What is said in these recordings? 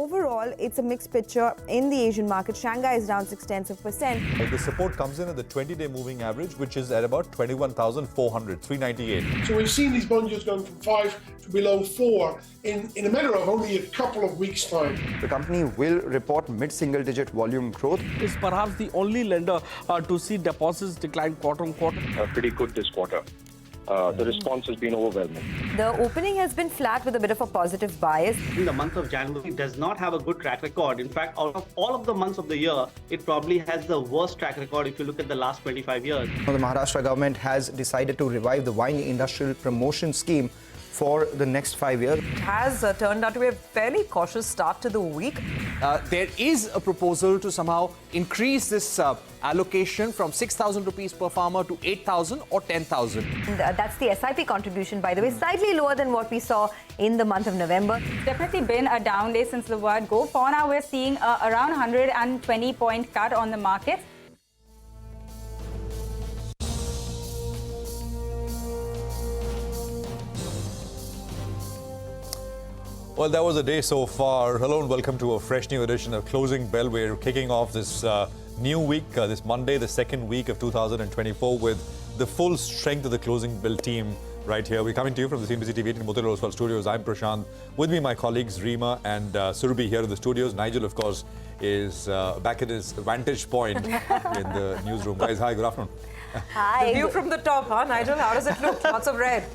overall, it's a mixed picture in the Asian market. Shanghai is down 0.6%. The support comes in at the 20-day moving average, which is at about 21,400, 398. So we've seen these bond yields going from 5 to below 4 in a matter of only a couple of weeks' time. The company will report mid-single-digit volume growth. Is perhaps the only lender to see deposits decline quarter on quarter. Pretty good this quarter. The response has been overwhelming. The opening has been flat with a bit of a positive bias. In the month of January, it does not have a good track record. In fact, out of all of the months of the year, it probably has the worst track record if you look at the last 25 years. The Maharashtra government has decided to revive the wine industrial promotion scheme for the next 5 years. It has turned out to be a fairly cautious start to the week. There is a proposal to somehow increase this allocation from 6,000 rupees per farmer to 8,000 or 10,000. That's the SIP contribution, by the way, slightly lower than what we saw in the month of November. Definitely been a down day since the word go. For now, we're seeing around 120 point cut on the market. Well, that was a day so far. Hello and welcome to a fresh new edition of Closing Bell. We're kicking off this new week, this Monday, the second week of 2024, with the full strength of the Closing Bell team right here. We're coming to you from the CNBC-TV18 News studios. I'm Prashant. With me, my colleagues Reema and Surabhi here in the studios. Nigel, of course, is back at his vantage point in the newsroom. Guys, hi, good afternoon. Hi. The view from the top, huh, Nigel? How does it look? Lots of red.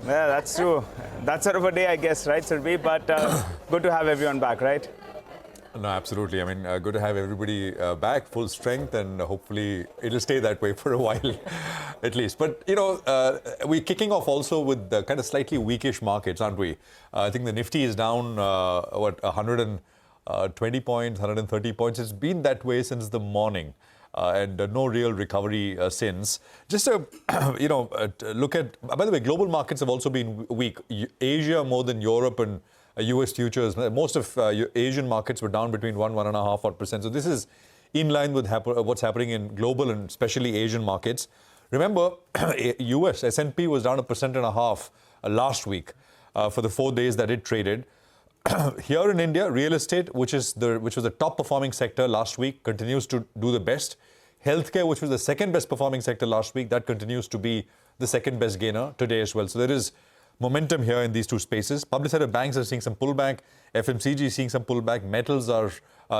Yeah, that's true. That's sort of a day, I guess, right, Surabhi? But good to have everyone back, right? No, absolutely. I mean, good to have everybody back, full strength, and hopefully it'll stay that way for a while, at least. But, you know, we're kicking off also with the kind of slightly weakish markets, aren't we? I think the Nifty is down, 120 points, 130 points. It's been that way since the morning. And no real recovery since. Just to, look at, by the way, global markets have also been weak. Asia more than Europe and US futures. Most of Asian markets were down between 1.5%. So this is in line with what's happening in global and especially Asian markets. Remember, US S&P was down 1.5% last week for the 4 days that it traded. Here in India, real estate, which was the top performing sector last week, continues to do the best. Healthcare, which was the second best performing sector last week, that continues to be the second best gainer today as well. So there is momentum here in these two spaces. Public sector banks are seeing some pullback. FMCG is seeing some pullback. Metals are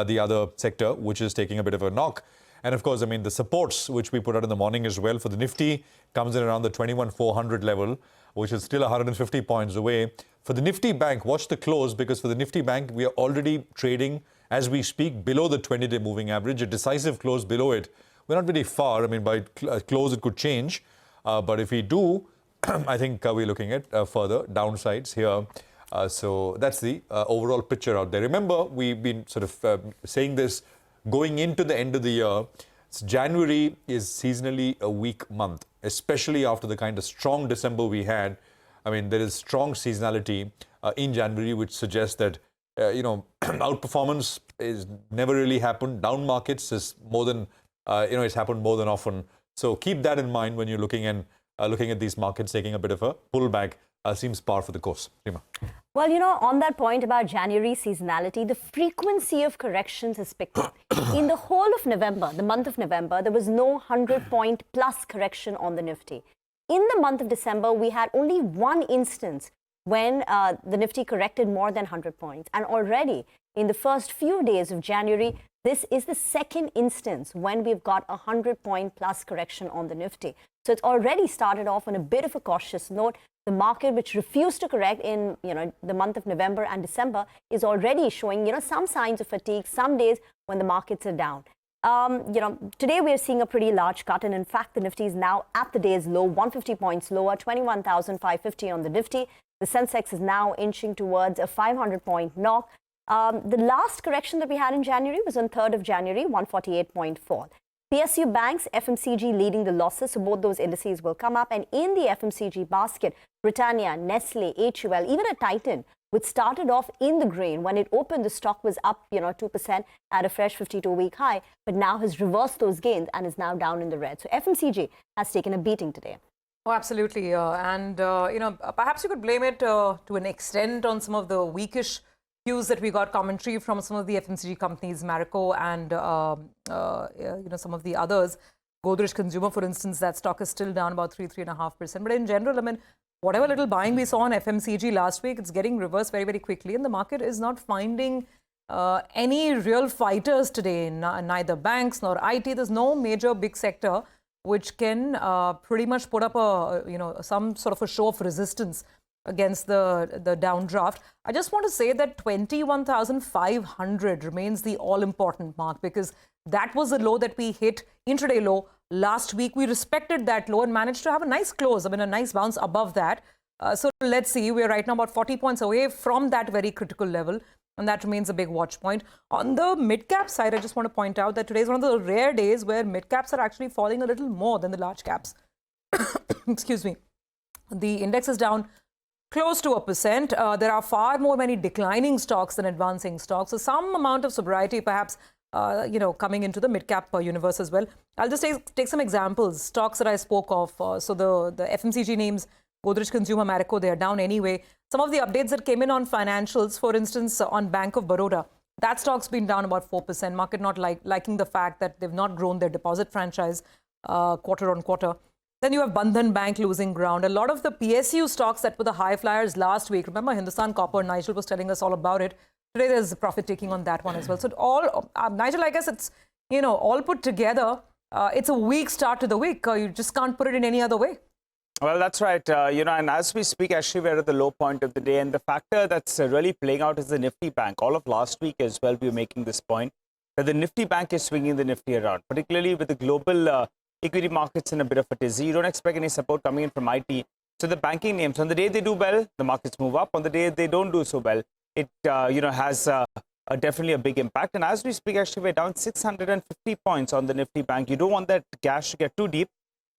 the other sector, which is taking a bit of a knock. And of course, I mean, the supports, which we put out in the morning as well for the Nifty, comes in around the 21,400 level, which is still 150 points away. For the Nifty Bank, watch the close, because for the Nifty Bank, we are already trading, as we speak, below the 20-day moving average, a decisive close below it. We're not very far. I mean, by close, it could change. But if we do, I think we're looking at further downsides here. So that's the overall picture out there. Remember, we've been sort of saying this going into the end of the year. January is seasonally a weak month, especially after the kind of strong December we had. I mean, there is strong seasonality in January, which suggests that, outperformance is never really happened. Down markets is more than, it's happened more than often. So keep that in mind when you're looking at these markets taking a bit of a pullback. Seems par for the course. Reema. Well, on that point about January seasonality, the frequency of corrections has picked up. In the whole of November, the month of November, there was no 100-point plus correction on the Nifty. In the month of December, we had only one instance when the Nifty corrected more than 100 points. And already in the first few days of January, this is the second instance when we've got a 100-point plus correction on the Nifty. So it's already started off on a bit of a cautious note. The market, which refused to correct in the month of November and December, is already showing some signs of fatigue. Some days when the markets are down. Today we are seeing a pretty large cut, and in fact the Nifty is now at the day's low, 150 points lower, 21,550 on the Nifty. The sensex is now inching towards a 500-point knock. The last correction that we had in January was on 3rd of January, 148-point fall. PSU banks, FMCG leading the losses, so both those indices will come up. And in the FMCG basket, Britannia, Nestle, HUL, even a Titan, which started off in the green. When it opened, the stock was up 2% at a fresh 52-week high, but now has reversed those gains and is now down in the red. So FMCG has taken a beating today. Oh, absolutely. Perhaps you could blame it to an extent on some of the weakish cues that we got commentary from some of the FMCG companies, Marico and some of the others. Godrej Consumer, for instance, that stock is still down about 3.5%. But in general, I mean, whatever little buying we saw on FMCG last week, it's getting reversed very, very quickly. And the market is not finding any real fighters today, neither banks nor IT. There's no major big sector which can pretty much put up some sort of a show of resistance against the downdraft. I just want to say that 21,500 remains the all-important mark, because that was the low that we hit, intraday low, last week. We respected that low and managed to have a nice close, I mean, a nice bounce above that. So let's see, we're right now about 40 points away from that very critical level, and that remains a big watch point. On the mid-cap side, I just want to point out that today is one of the rare days where mid-caps are actually falling a little more than the large caps. Excuse me. The index is down close to 1%. There are many declining stocks than advancing stocks. So some amount of sobriety perhaps, coming into the mid-cap universe as well. I'll just take some examples. Stocks that I spoke of. So the FMCG names, Godrej Consumer, Marico, they are down anyway. Some of the updates that came in on financials, for instance, on Bank of Baroda, that stock's been down about 4%. Market not liking the fact that they've not grown their deposit franchise quarter on quarter. Then you have Bandhan Bank losing ground. A lot of the PSU stocks that were the high flyers last week, remember Hindustan Copper, Nigel was telling us all about it. Today there's profit taking on that one as well. So Nigel, I guess it's, all put together, it's a weak start to the week. You just can't put it in any other way. Well, that's right. And as we speak, actually, we're at the low point of the day. And the factor that's really playing out is the Nifty Bank. All of last week as well, we were making this point that the Nifty Bank is swinging the Nifty around, particularly with the global equity markets in a bit of a tizzy. You don't expect any support coming in from IT. So the banking names, on the day they do well, the markets move up. On the day they don't do so well, it has definitely a big impact. And as we speak, actually, we're down 650 points on the Nifty Bank. You don't want that gash to get too deep.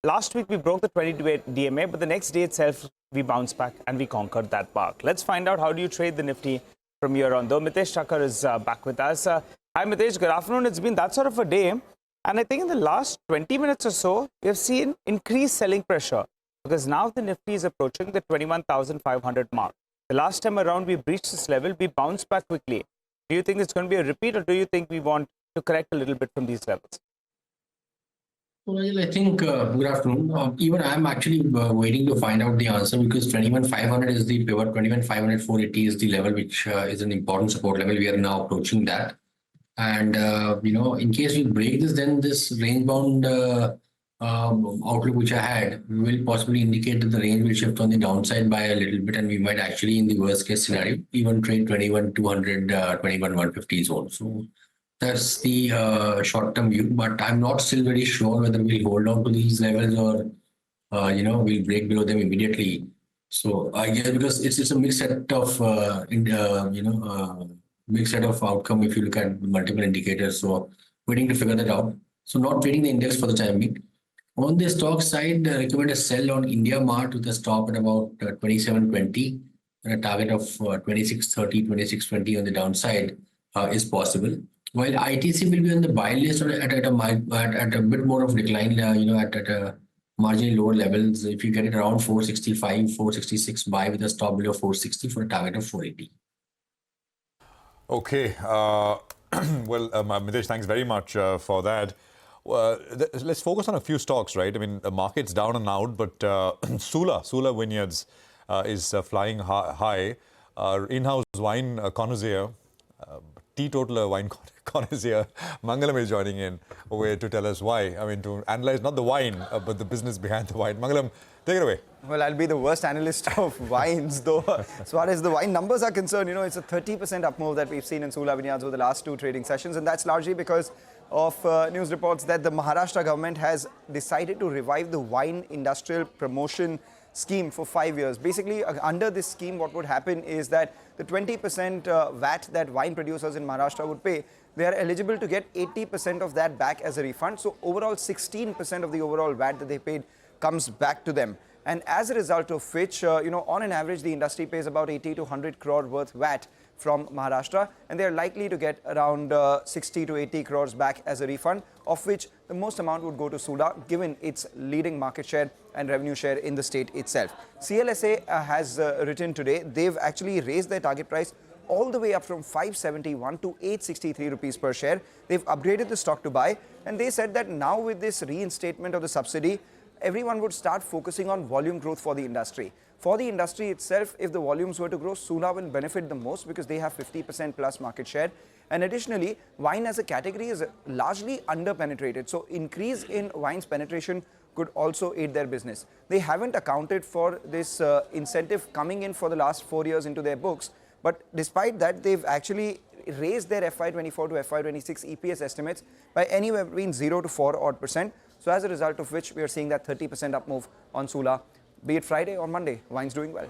Last week, we broke the 22 DMA, but the next day itself, we bounced back and we conquered that mark. Let's find out how do you trade the Nifty from here on, though. Mitesh Thakkar is back with us. Hi, Mitesh. Good afternoon. It's been that sort of a day. And I think in the last 20 minutes or so, we have seen increased selling pressure, because now the Nifty is approaching the 21,500 mark. The last time around we breached this level, we bounced back quickly. Do you think it's going to be a repeat, or do you think we want to correct a little bit from these levels? Well, I think, good afternoon. Even I'm actually waiting to find out the answer, because 21,500 is the pivot, 21,500, 480 is the level, which is an important support level. We are now approaching that. And, in case we break this, then this range-bound outlook which I had will possibly indicate that the range will shift on the downside by a little bit, and we might actually, in the worst-case scenario, even trade 21,200, 21,150 zone. So that's the short-term view, but I'm not still very sure whether we'll hold on to these levels or, we'll break below them immediately. So I guess because it's a mixed set of, mixed set of outcome if you look at multiple indicators. So waiting to figure that out. So not trading the index for the time being. On the stock side, I recommend a sell on India Mart with a stop at about 27.20 and a target of 26.30, 26.20 on the downside is possible. While ITC will be on the buy list at a bit more of decline, at a marginally lower levels. If you get it around 465, 466, buy with a stop below 460 for a target of 480. Okay. Mitesh, thanks very much for that. Let's focus on a few stocks, right? I mean, the market's down and out, but Sula Vineyards is flying high. In-house wine connoisseur, teetotaler wine connoisseur, Mangalam is joining in to tell us why. I mean, to analyze not the wine, but the business behind the wine. Mangalam, take it away. Well, I'll be the worst analyst of wines, though. As far as the wine numbers are concerned, it's a 30% up move that we've seen in Sula Vineyards over the last two trading sessions. And that's largely because of news reports that the Maharashtra government has decided to revive the wine industrial promotion scheme for 5 years. Basically, under this scheme, what would happen is that the 20% VAT that wine producers in Maharashtra would pay, they are eligible to get 80% of that back as a refund. So overall, 16% of the overall VAT that they paid comes back to them. And as a result of which, on an average, the industry pays about 80 to 100 crore worth VAT from Maharashtra, and they're likely to get around 60 to 80 crores back as a refund, of which the most amount would go to Sula, given its leading market share and revenue share in the state itself. CLSA has written today, they've actually raised their target price all the way up from 571 to 863 rupees per share. They've upgraded the stock to buy, and they said that now with this reinstatement of the subsidy, everyone would start focusing on volume growth for the industry. For the industry itself, if the volumes were to grow, Sula will benefit the most because they have 50% plus market share. And additionally, wine as a category is largely under-penetrated. So increase in wine's penetration could also aid their business. They haven't accounted for this incentive coming in for the last 4 years into their books. But despite that, they've actually raised their FY24 to FY26 EPS estimates by anywhere between 0 to 4%. So as a result of which, we are seeing that 30% up move on Sula. Be it Friday or Monday, wine's doing well.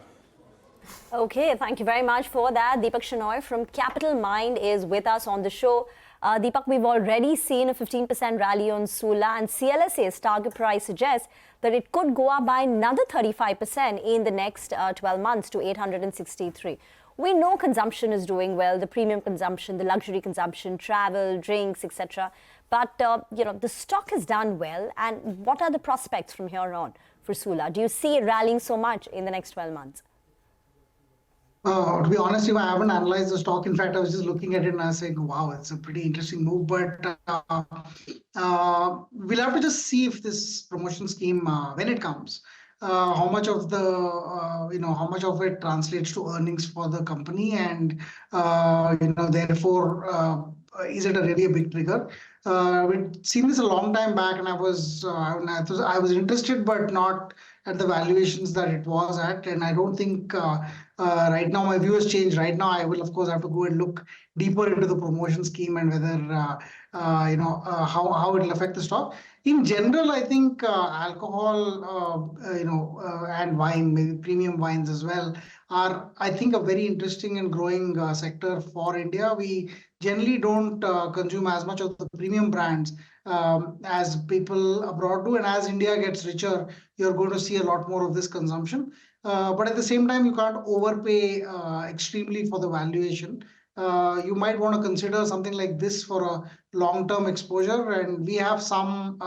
Okay, thank you very much for that. Deepak Shenoy from Capital Mind is with us on the show. Deepak, we've already seen a 15% rally on Sula, and CLSA's target price suggests that it could go up by another 35% in the next 12 months to 863. We know consumption is doing well, the premium consumption, the luxury consumption, travel, drinks, etc. But, the stock has done well. And what are the prospects from here on for Sula? Do you see it rallying so much in the next 12 months? To be honest, I haven't analyzed the stock. In fact, I was just looking at it and I was saying, wow, it's a pretty interesting move. But we'll have to just see if this promotion scheme, when it comes, how much of the, how much of it translates to earnings for the company, and therefore, is it really a big trigger? We'd seen this a long time back, and I was interested, but not at the valuations that it was at. And I don't think right now my view has changed. Right now, I will of course have to go and look deeper into the promotion scheme and whether how it will affect the stock. In general, I think alcohol, and wine, maybe premium wines as well, are, I think, a very interesting and growing sector for India. We generally don't consume as much of the premium brands as people abroad do. And as India gets richer, you're going to see a lot more of this consumption. But at the same time, you can't overpay extremely for the valuation. You might want to consider something like this for a long-term exposure. And we have some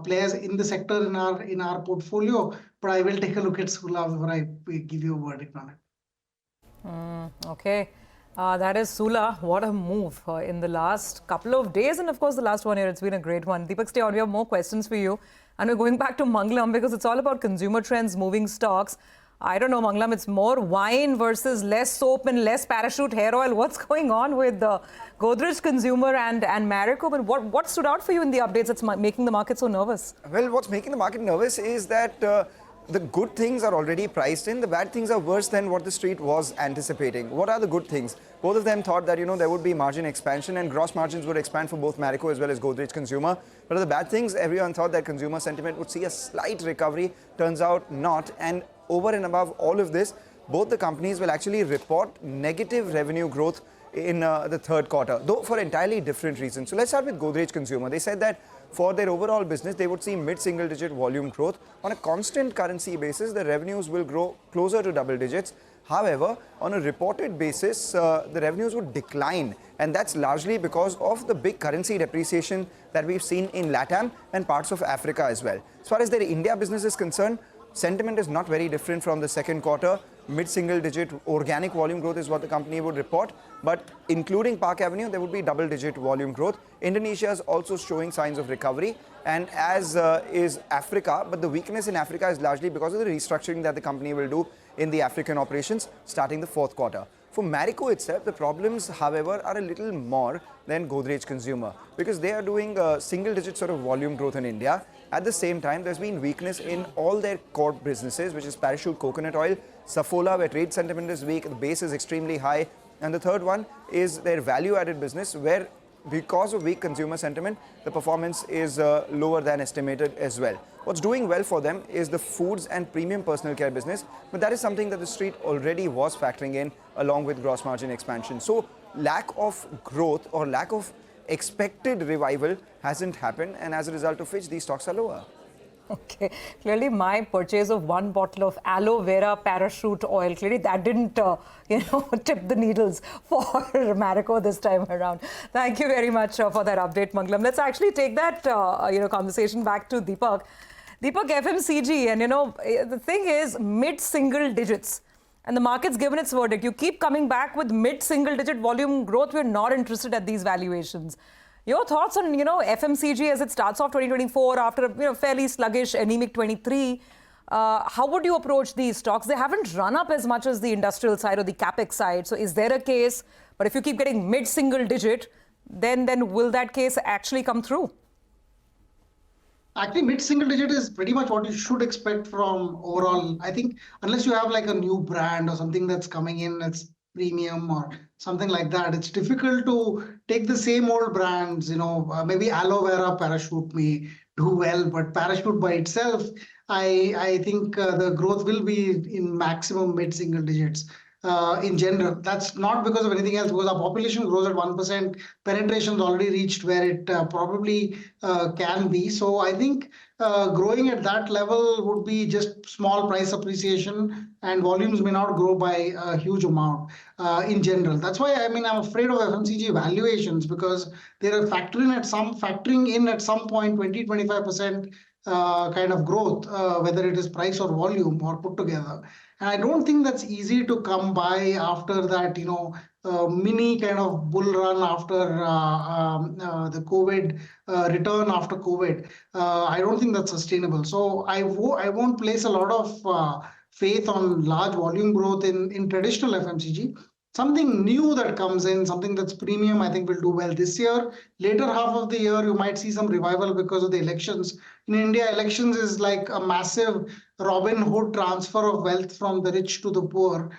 players in the sector in our portfolio. But I will take a look at Sula before I give you a verdict on it. Okay. That is Sula. What a move in the last couple of days. And of course, the last 1 year, it's been a great one. Deepak, stay on. We have more questions for you. And we're going back to Mangalam because it's all about consumer trends, moving stocks. I don't know, Mangalam, it's more wine versus less soap and less parachute hair oil. What's going on with the Godrej Consumer and Marico? But what stood out for you in the updates that's making the market so nervous? Well, what's making the market nervous is that the good things are already priced in. The bad things are worse than what the street was anticipating. What are the good things? Both of them thought that, there would be margin expansion and gross margins would expand for both Marico as well as Godrej Consumer. But the bad things, everyone thought that consumer sentiment would see a slight recovery. Turns out not. And over and above all of this, both the companies will actually report negative revenue growth in the third quarter, though for entirely different reasons. So let's start with Godrej Consumer. They said that for their overall business, they would see mid-single digit volume growth. On a constant currency basis, the revenues will grow closer to double digits. However, on a reported basis, the revenues would decline. And that's largely because of the big currency depreciation that we've seen in LATAM and parts of Africa as well. As far as their India business is concerned, sentiment is not very different from the second quarter. Mid-single digit organic volume growth is what the company would report. But including Park Avenue, there would be double-digit volume growth. Indonesia is also showing signs of recovery, and as is Africa. But the weakness in Africa is largely because of the restructuring that the company will do in the African operations starting the fourth quarter. For Marico itself, the problems, however, are a little more than Godrej Consumer because they are doing a single-digit sort of volume growth in India. At the same time, there's been weakness in all their core businesses, which is Parachute Coconut Oil, Saffola, where trade sentiment is weak, the base is extremely high. And the third one is their value-added business, where because of weak consumer sentiment, the performance is lower than estimated as well. What's doing well for them is the foods and premium personal care business, but that is something that the street already was factoring in along with gross margin expansion. So lack of growth or lack of expected revival hasn't happened, and as a result of which these stocks are lower. Okay, clearly my purchase of 1 bottle of aloe vera parachute oil, clearly that didn't, tip the needles for Marico this time around. Thank you very much for that update, Mangalam. Let's actually take that, conversation back to Deepak. Deepak, FMCG, and the thing is mid-single digits. And the market's given its verdict. You keep coming back with mid-single-digit volume growth. We're not interested at these valuations. Your thoughts on, FMCG as it starts off 2024 after a fairly sluggish, anemic 23. How would you approach these stocks? They haven't run up as much as the industrial side or the capex side. So is there a case? But if you keep getting mid-single-digit, then will that case actually come through? Actually, mid-single digit is pretty much what you should expect from overall. I think unless you have like a new brand or something that's coming in that's premium or something like that, it's difficult to take the same old brands. Maybe aloe vera Parachute may do well, but Parachute by itself, I think the growth will be in maximum mid-single digits. In general, that's not because of anything else, because our population grows at 1%, penetration is already reached where it probably can be. So I think growing at that level would be just small price appreciation, and volumes may not grow by a huge amount in general. That's why I'm afraid of FMCG valuations, because they're factoring in at some point 20-25% kind of growth, whether it is price or volume or put together. And I don't think that's easy to come by after that, mini kind of bull run after the COVID, return after COVID. I don't think that's sustainable. So I won't place a lot of faith on large volume growth in traditional FMCG. Something new that comes in, something that's premium, I think will do well this year. Later half of the year, you might see some revival because of the elections. In India, elections is like a massive Robin Hood transfer of wealth from the rich to the poor,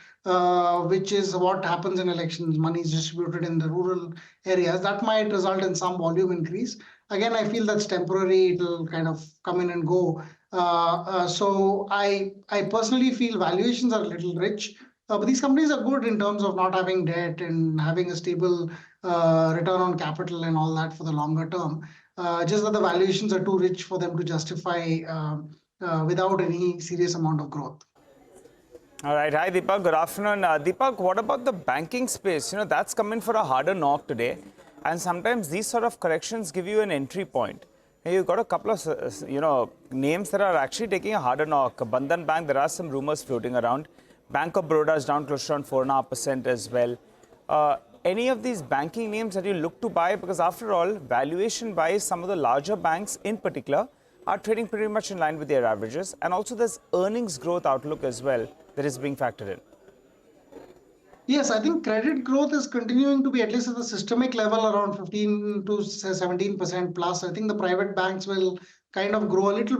which is what happens in elections. Money is distributed in the rural areas. That might result in some volume increase. Again, I feel that's temporary. It'll kind of come in and go. So I personally feel valuations are a little rich. But these companies are good in terms of not having debt and having a stable return on capital and all that for the longer term. Just that the valuations are too rich for them to justify without any serious amount of growth. All right. Hi, Deepak. Good afternoon. Deepak, what about the banking space? That's come in for a harder knock today. And sometimes these sort of corrections give you an entry point. You've got a couple of, names that are actually taking a harder knock. Bandhan Bank, there are some rumors floating around. Bank of Baroda is down close to around 4.5% as well. Any of these banking names that you look to buy? Because after all, valuation-wise, some of the larger banks in particular are trading pretty much in line with their averages. And also there's earnings growth outlook as well that is being factored in. Yes, I think credit growth is continuing to be at least at the systemic level around 15 to 17% plus. I think the private banks will kind of grow a little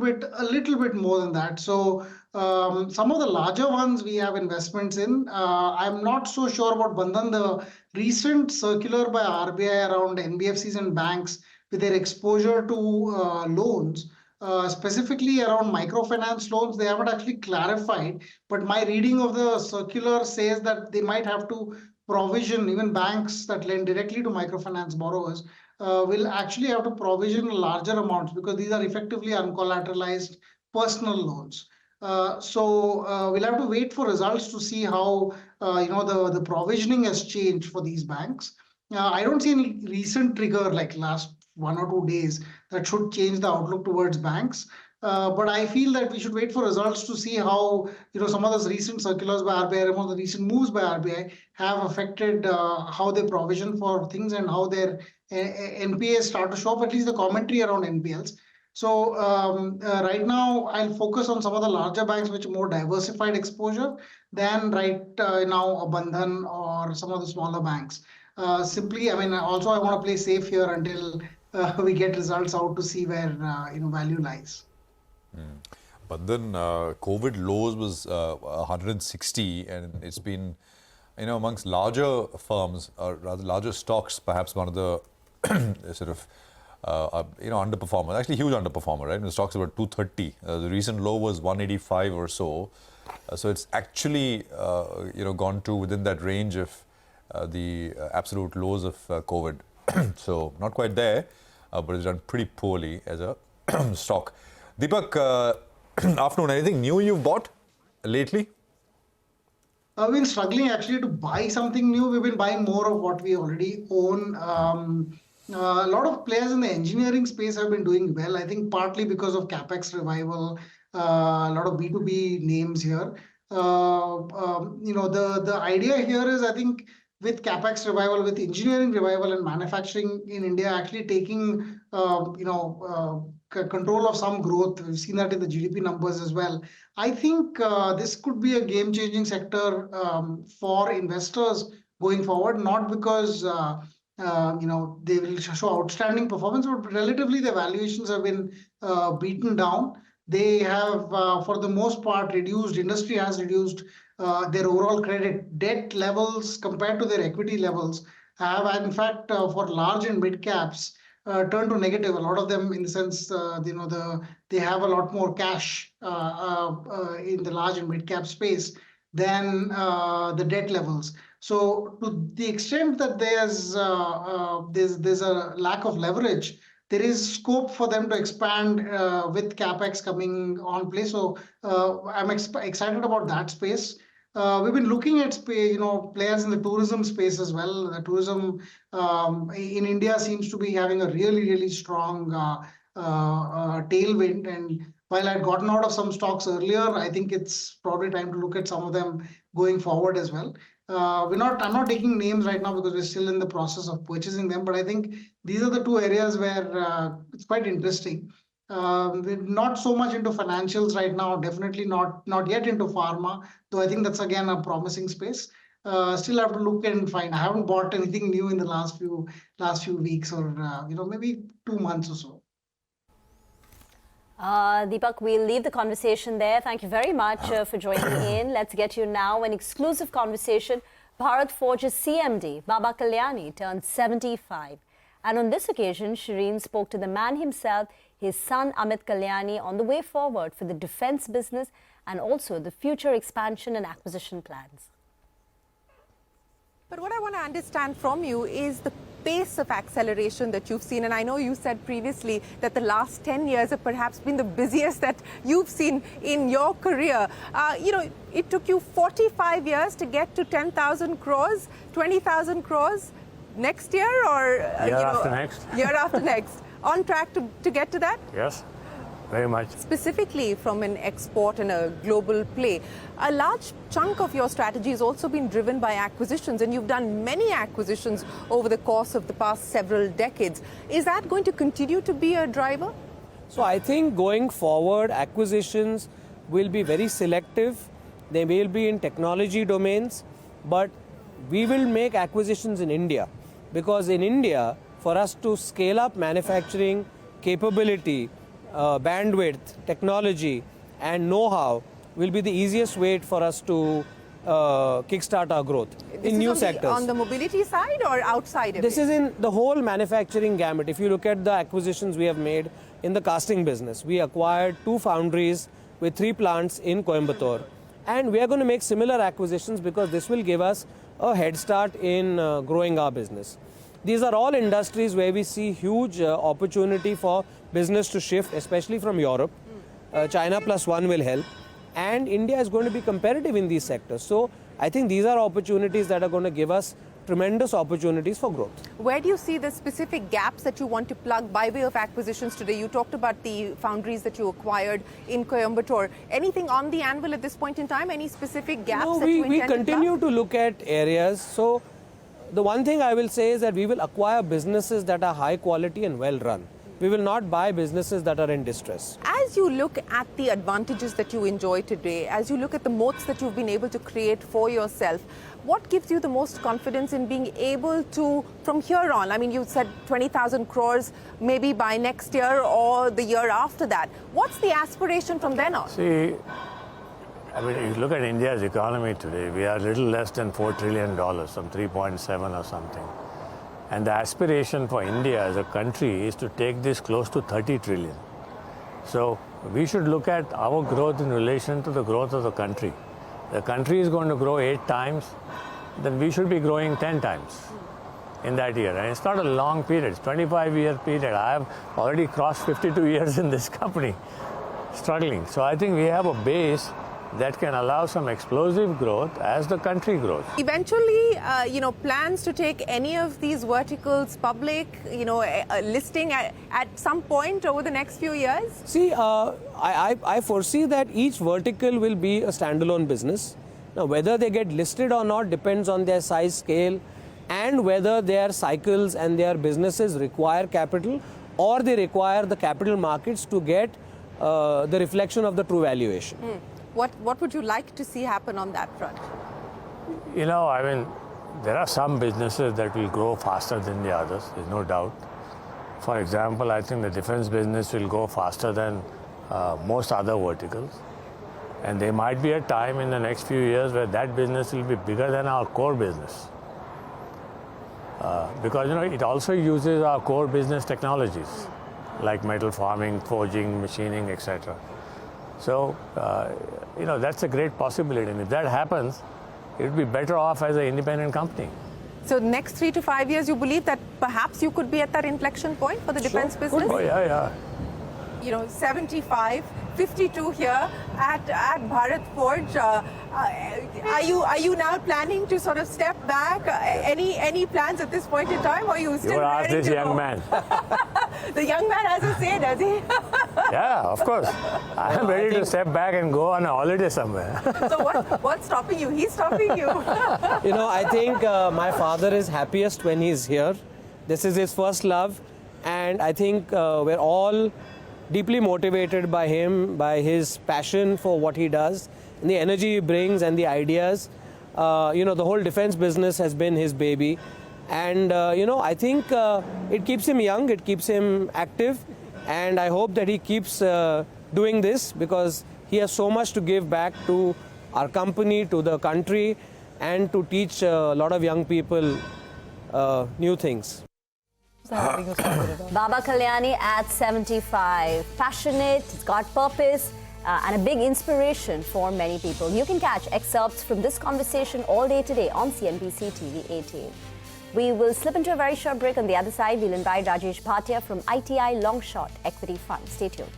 bit more than that. So some of the larger ones we have investments in. I'm not so sure about Bandhan. The recent circular by RBI around NBFCs and banks with their exposure to loans, specifically around microfinance loans, they haven't actually clarified. But my reading of the circular says that they might have to provision, even banks that lend directly to microfinance borrowers will actually have to provision larger amounts because these are effectively uncollateralized personal loans. So we'll have to wait for results to see how the provisioning has changed for these banks. I don't see any recent trigger like last 1 or 2 days that should change the outlook towards banks. But I feel that we should wait for results to see how some of those recent circulars by RBI, some of the recent moves by RBI have affected how they provision for things and how their NPAs start to show up, at least the commentary around NPLs. So right now, I'll focus on some of the larger banks which are more diversified exposure than now a Bandhan or some of the smaller banks. Simply, also I want to play safe here until we get results out to see where value lies. But then COVID lows was 160, and it's been, amongst larger firms, or rather larger stocks, perhaps one of the sort of, underperformers. Actually, huge underperformer, right? The stocks were 230. The recent low was 185 or so. So it's actually, gone to within that range of the absolute lows of COVID. So not quite there, but it's done pretty poorly as a stock. Deepak, afternoon, anything new you've bought lately? We've been struggling actually to buy something new. We've been buying more of what we already own. A lot of players in the engineering space have been doing well. I think partly because of CapEx revival, a lot of B2B names here. The idea here is, I think, with capex revival, with engineering revival and manufacturing in India actually taking control of some growth. We've seen that in the GDP numbers as well. I think this could be a game-changing sector for investors going forward, not because they will show outstanding performance, but relatively the valuations have been beaten down. They have, for the most part, industry has reduced their overall credit debt levels compared to their equity levels have, in fact, for large and mid caps, turned to negative. A lot of them, in the sense, they have a lot more cash in the large and mid cap space than the debt levels. So, to the extent that there's a lack of leverage, there is scope for them to expand with capex coming on play. So I'm excited about that space. We've been looking at players in the tourism space as well. The tourism in India seems to be having a really strong tailwind. And while I'd gotten out of some stocks earlier, I think it's probably time to look at some of them going forward as well. I'm not taking names right now because we're still in the process of purchasing them, but I think these are the two areas where it's quite interesting. We're not so much into financials right now, definitely not yet into pharma, though I think that's again a promising space. Still have to look and find. I haven't bought anything new in the last few weeks or maybe 2 months or so. Deepak, we'll leave the conversation there. Thank you very much for joining in. Let's get you now an exclusive conversation. Bharat Forge's CMD, Baba Kalyani, turned 75. And on this occasion, Shireen spoke to the man himself, his son Amit Kalyani, on the way forward for the defense business and also the future expansion and acquisition plans. But what I want to understand from you is the pace of acceleration that you've seen. And I know you said previously that the last 10 years have perhaps been the busiest that you've seen in your career. It took you 45 years to get to 10,000 crores, 20,000 crores next year, or year after next. Year after next. On track to get to that? Yes, very much. Specifically from an export and a global play, a large chunk of your strategy has also been driven by acquisitions, and you've done many acquisitions over the course of the past several decades. Is that going to continue to be a driver? So I think going forward, acquisitions will be very selective. They will be in technology domains, but we will make acquisitions in India, because in India, for us to scale up manufacturing capability, bandwidth, technology and know-how will be the easiest way for us to kickstart our growth in new sectors. On the mobility side or outside of it? This is in the whole manufacturing gamut. If you look at the acquisitions we have made in the casting business, we acquired 2 foundries with 3 plants in Coimbatore. And we are going to make similar acquisitions because this will give us a head start in growing our business. These are all industries where we see huge opportunity for business to shift, especially from Europe. China +1 will help. And India is going to be competitive in these sectors. So I think these are opportunities that are going to give us tremendous opportunities for growth. Where do you see the specific gaps that you want to plug by way of acquisitions today? You talked about the foundries that you acquired in Coimbatore. Anything on the anvil at this point in time? Any specific gaps that you intend we continue to look at areas. So the one thing I will say is that we will acquire businesses that are high quality and well run. We will not buy businesses that are in distress. As you look at the advantages that you enjoy today, as you look at the moats that you've been able to create for yourself, what gives you the most confidence in being able to, from here on, I mean, you said 20,000 crores maybe by next year or the year after that. What's the aspiration from then on? See, I mean, if you look at India's economy today, we are a little less than $4 trillion, some 3.7 or something. And the aspiration for India as a country is to take this close to 30 trillion. So we should look at our growth in relation to the growth of the country. The country is going to grow 8 times, then we should be growing 10 times in that year. And it's not a long period, it's a 25-year period. I have already crossed 52 years in this company, struggling. So I think we have a base that can allow some explosive growth as the country grows. Eventually, plans to take any of these verticals public, listing at some point over the next few years? See, I foresee that each vertical will be a standalone business. Now, whether they get listed or not depends on their size, scale, and whether their cycles and their businesses require capital or they require the capital markets to get the reflection of the true valuation. What would you like to see happen on that front? There are some businesses that will grow faster than the others, there's no doubt. For example, I think the defense business will go faster than most other verticals. And there might be a time in the next few years where that business will be bigger than our core business. Because, it also uses our core business technologies, like metal forming, forging, machining, etc. So, that's a great possibility. And if that happens, it would be better off as an independent company. So, next 3 to 5 years, you believe that perhaps you could be at that inflection point for the defense business? Oh, yeah. 75, 52 here at Bharat Forge. Are you now planning to sort of step back? Any plans at this point in time, or are you still You ask this young man. The young man has a say, does he? Yeah, of course. I am ready to step back and go on a holiday somewhere. So what's stopping you? He's stopping you. I think my father is happiest when he's here. This is his first love, and I think we're all deeply motivated by him, by his passion for what he does, and the energy he brings and the ideas. The whole defense business has been his baby. And, I think it keeps him young, it keeps him active. And I hope that he keeps doing this because he has so much to give back to our company, to the country, and to teach a lot of young people new things. Baba Kalyani at 75. Passionate, he's got purpose, and a big inspiration for many people. You can catch excerpts from this conversation all day today on CNBC TV18. We will slip into a very short break. On the other side, we'll invite Rajesh Bhatia from ITI Long Short Equity Fund. Stay tuned.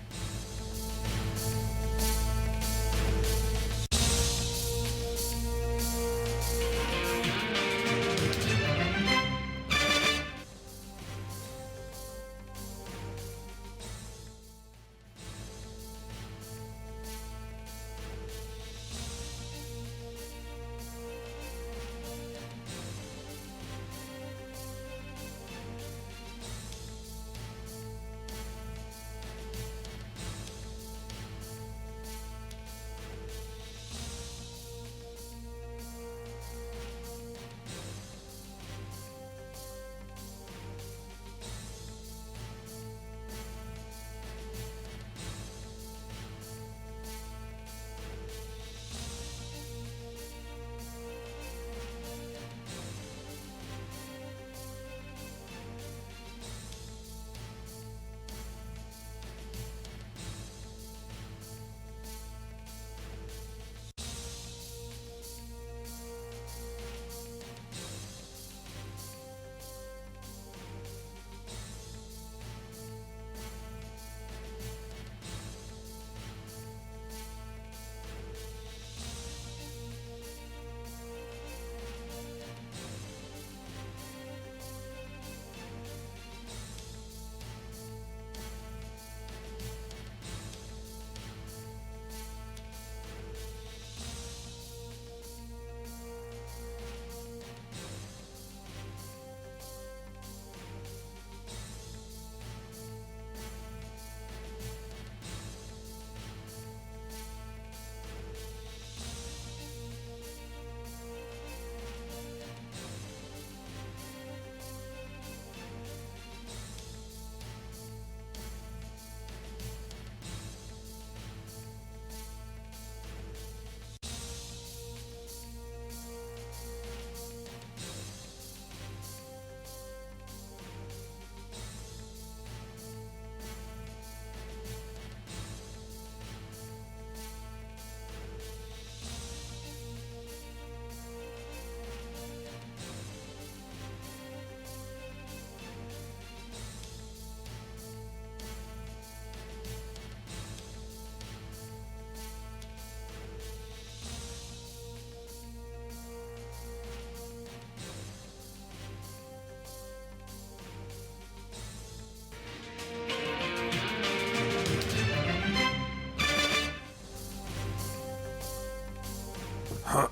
All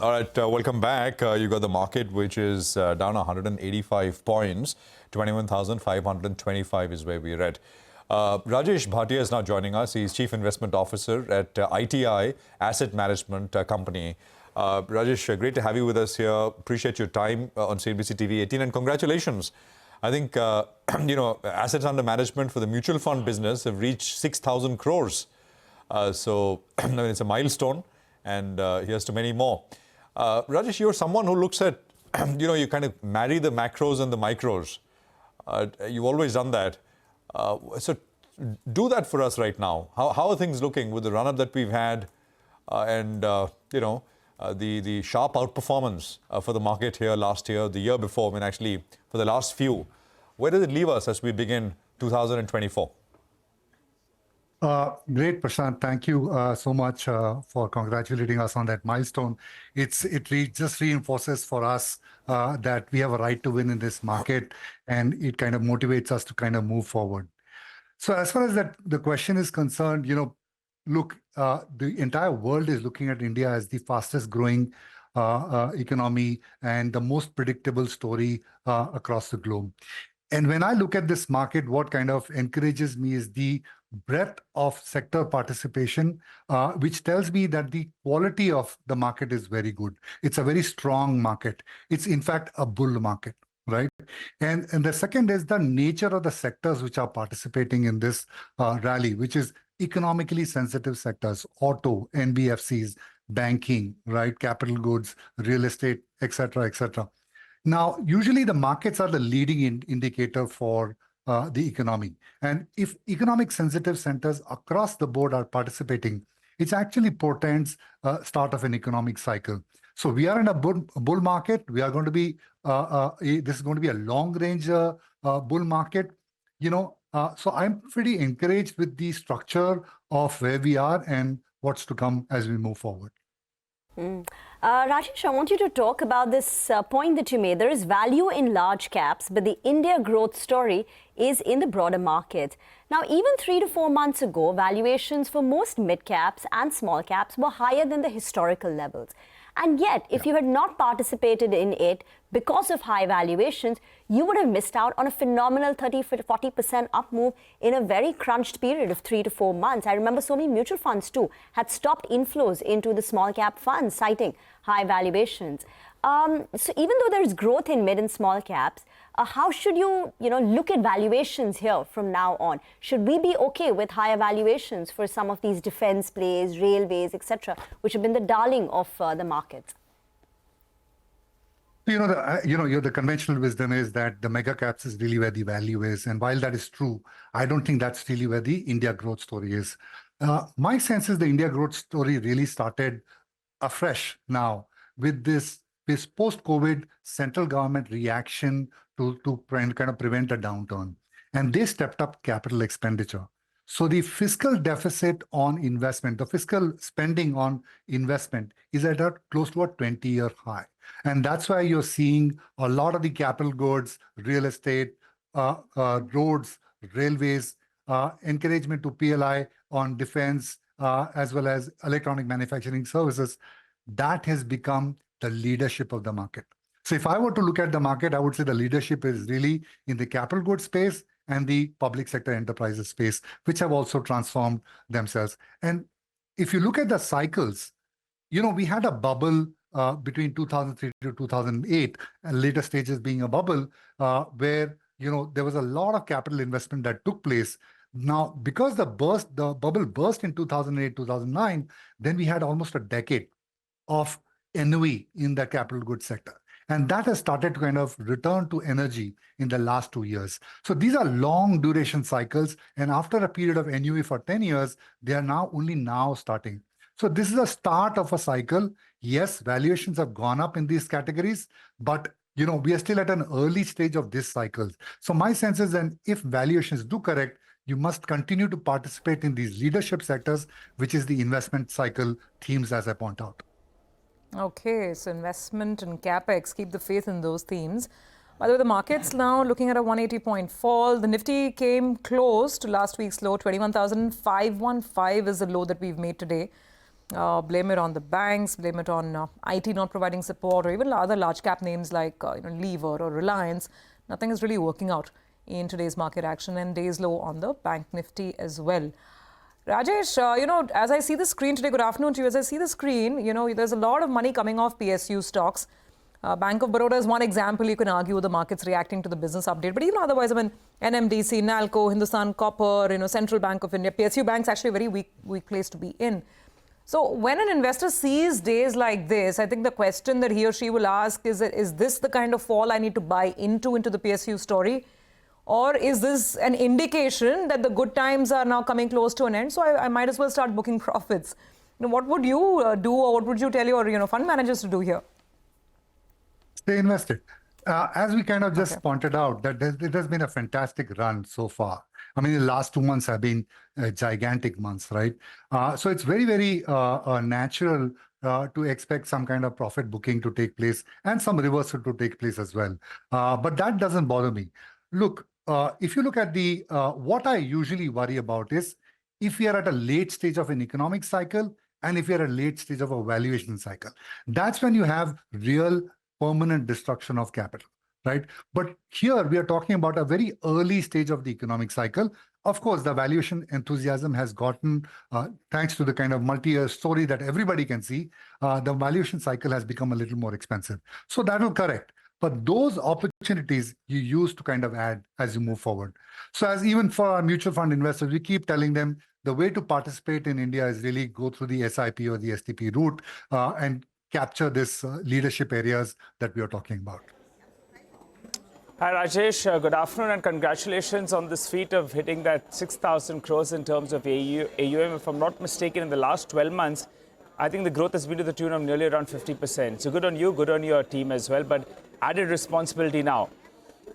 right, welcome back. You got the market, which is down 185 points. 21,525 is where we're at. Rajesh Bhatia is now joining us. He's Chief Investment Officer at ITI Asset Management Company. Rajesh, great to have you with us here. Appreciate your time on CNBC TV18, and congratulations. I think, assets under management for the mutual fund business have reached 6,000 crores. So it's a milestone, and here's to many more. Rajesh, you're someone who looks at, you kind of marry the macros and the micros. You've always done that. So do that for us right now. How are things looking with the run-up that we've had and, the sharp outperformance for the market here last year, the year before, actually for the last few? Where does it leave us as we begin 2024? Great, Prashant. Thank you so much for congratulating us on that milestone. Just reinforces for us that we have a right to win in this market, and it kind of motivates us to kind of move forward. So as far as the question is concerned, look, the entire world is looking at India as the fastest growing economy and the most predictable story across the globe. And when I look at this market, what kind of encourages me is the breadth of sector participation, which tells me that the quality of the market is very good. It's a very strong market. It's in fact a bull market, right? And the second is the nature of the sectors which are participating in this rally, which is economically sensitive sectors, auto, NBFCs, banking, right, capital goods, real estate, etc., etc. Now, usually the markets are the leading indicator for the economy. And if economic sensitive centers across the board are participating, it actually portends start of an economic cycle. So we are in a bull market. We are going to be, this is going to be a long range bull market. So I'm pretty encouraged with the structure of where we are and what's to come as we move forward. Rajesh, I want you to talk about this point that you made. There is value in large caps, but the India growth story is in the broader market. Now, even 3 to 4 months ago, valuations for most mid caps and small caps were higher than the historical levels. And yet, if you had not participated in it because of high valuations, you would have missed out on a phenomenal 30-40% up move in a very crunched period of 3 to 4 months. I remember so many mutual funds too had stopped inflows into the small cap funds, citing high valuations. So even though there is growth in mid and small caps, how should you, look at valuations here from now on? Should we be okay with higher valuations for some of these defense plays, railways, etc., which have been the darling of the market? The conventional wisdom is that the mega caps is really where the value is. And while that is true, I don't think that's really where the India growth story is. My sense is the India growth story really started afresh now with this post-COVID central government reaction to kind of prevent a downturn. And they stepped up capital expenditure. So the fiscal deficit on investment, the fiscal spending on investment is at close to a 20-year high. And that's why you're seeing a lot of the capital goods, real estate, roads, railways, encouragement to PLI on defense, as well as electronic manufacturing services. That has become the leadership of the market. So if I were to look at the market, I would say the leadership is really in the capital goods space and the public sector enterprises space, which have also transformed themselves. And if you look at the cycles, we had a bubble between 2003 to 2008, and later stages being a bubble where, there was a lot of capital investment that took place. Now, because the bubble burst in 2008, 2009, then we had almost a decade of NOE in the capital goods sector. And that has started to kind of return to energy in the last 2 years. So these are long duration cycles. And after a period of NUE for 10 years, they are only now starting. So this is a start of a cycle. Yes, valuations have gone up in these categories, but we are still at an early stage of this cycle. So my sense is that if valuations do correct, you must continue to participate in these leadership sectors, which is the investment cycle themes, as I point out. Okay, so investment and capex, keep the faith in those themes. By the way, the market's now looking at a 180-point fall. The Nifty came close to last week's low. 21,515 is the low that we've made today. blame it on the banks, blame it on IT not providing support, or even other large cap names like Lever or Reliance. Nothing is really working out in today's market action, and days low on the Bank Nifty as well. Rajesh, as I see the screen today, good afternoon to you. As I see the screen, there's a lot of money coming off PSU stocks. Bank of Baroda is one example. You can argue the market's reacting to the business update. But even otherwise, NMDC, NALCO, Hindustan Copper, Central Bank of India, PSU Bank's actually a very weak place to be in. So when an investor sees days like this, I think the question that he or she will ask is this the kind of fall I need to buy into the PSU story? Or is this an indication that the good times are now coming close to an end? So I might as well start booking profits. What would you do, or what would you tell your fund managers to do here? Stay invested. As we kind of just pointed out, that it has been a fantastic run so far. The last 2 months have been gigantic months, right? So it's very, very natural to expect some kind of profit booking to take place and some reversal to take place as well. But that doesn't bother me. Look, if you look at what I usually worry about is if we are at a late stage of an economic cycle and if we are at a late stage of a valuation cycle. That's when you have real permanent destruction of capital, right? But here we are talking about a very early stage of the economic cycle. Of course, the valuation enthusiasm has gotten, thanks to the kind of multi-year story that everybody can see, the valuation cycle has become a little more expensive. So that will correct. But those opportunities you use to kind of add as you move forward. So as even for our mutual fund investors, we keep telling them the way to participate in India is really go through the SIP or the STP route and capture this leadership areas that we are talking about. Hi Rajesh, good afternoon and congratulations on this feat of hitting that 6,000 crores in terms of AUM. If I'm not mistaken, in the last 12 months, I think the growth has been to the tune of nearly around 50%. So good on you, good on your team as well, but added responsibility now.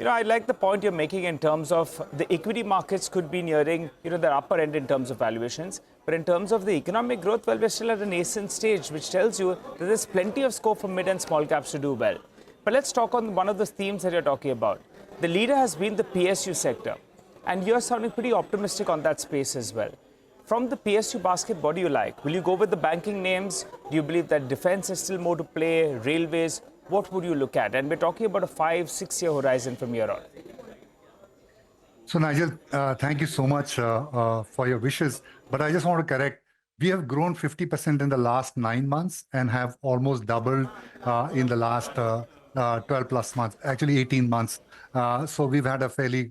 I like the point you're making in terms of the equity markets could be nearing, their upper end in terms of valuations. But in terms of the economic growth, well, we're still at a nascent stage, which tells you that there's plenty of scope for mid and small caps to do well. But let's talk on one of the themes that you're talking about. The leader has been the PSU sector, and you're sounding pretty optimistic on that space as well. From the PSU basket, what do you like? Will you go with the banking names? Do you believe that defense is still more to play, railways? What would you look at? And we're talking about a 5-6 year horizon from here on. So Nigel, thank you so much for your wishes. But I just want to correct, we have grown 50% in the last 9 months and have almost doubled in the last 12 plus months, actually 18 months. So we've had a fairly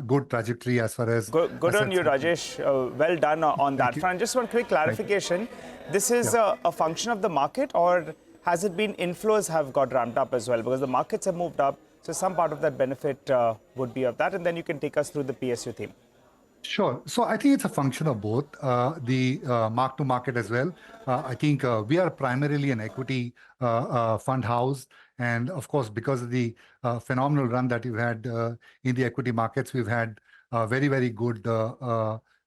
good trajectory as far as... Good on you, Rajesh. Well done on that front. Just one quick clarification. This is a function of the market, or has it been inflows have got ramped up as well? Because the markets have moved up, so some part of that benefit would be of that. And then you can take us through the PSU theme. Sure. So I think it's a function of both, the mark-to-market as well. I think we are primarily an equity fund house. And of course, because of the phenomenal run that we've had in the equity markets, we've had very, very good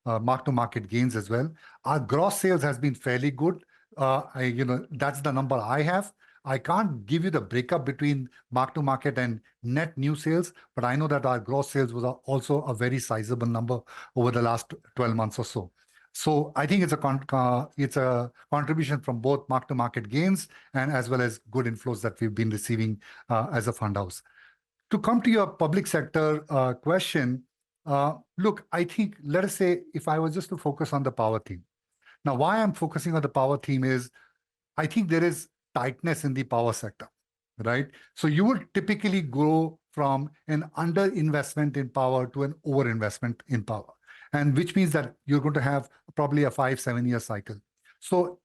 mark-to-market gains as well. Our gross sales has been fairly good. That's the number I have. I can't give you the breakup between mark-to-market and net new sales, but I know that our gross sales was also a very sizable number over the last 12 months or so. So I think it's a contribution from both mark-to-market gains and as well as good inflows that we've been receiving as a fund house. To come to your public sector question, look, I think, let us say, if I was just to focus on the power theme. Now, why I'm focusing on the power theme is, I think there is tightness in the power sector, right? So you would typically go from an underinvestment in power to an overinvestment in power, and which means that you're going to have probably a 5-7 year cycle. So,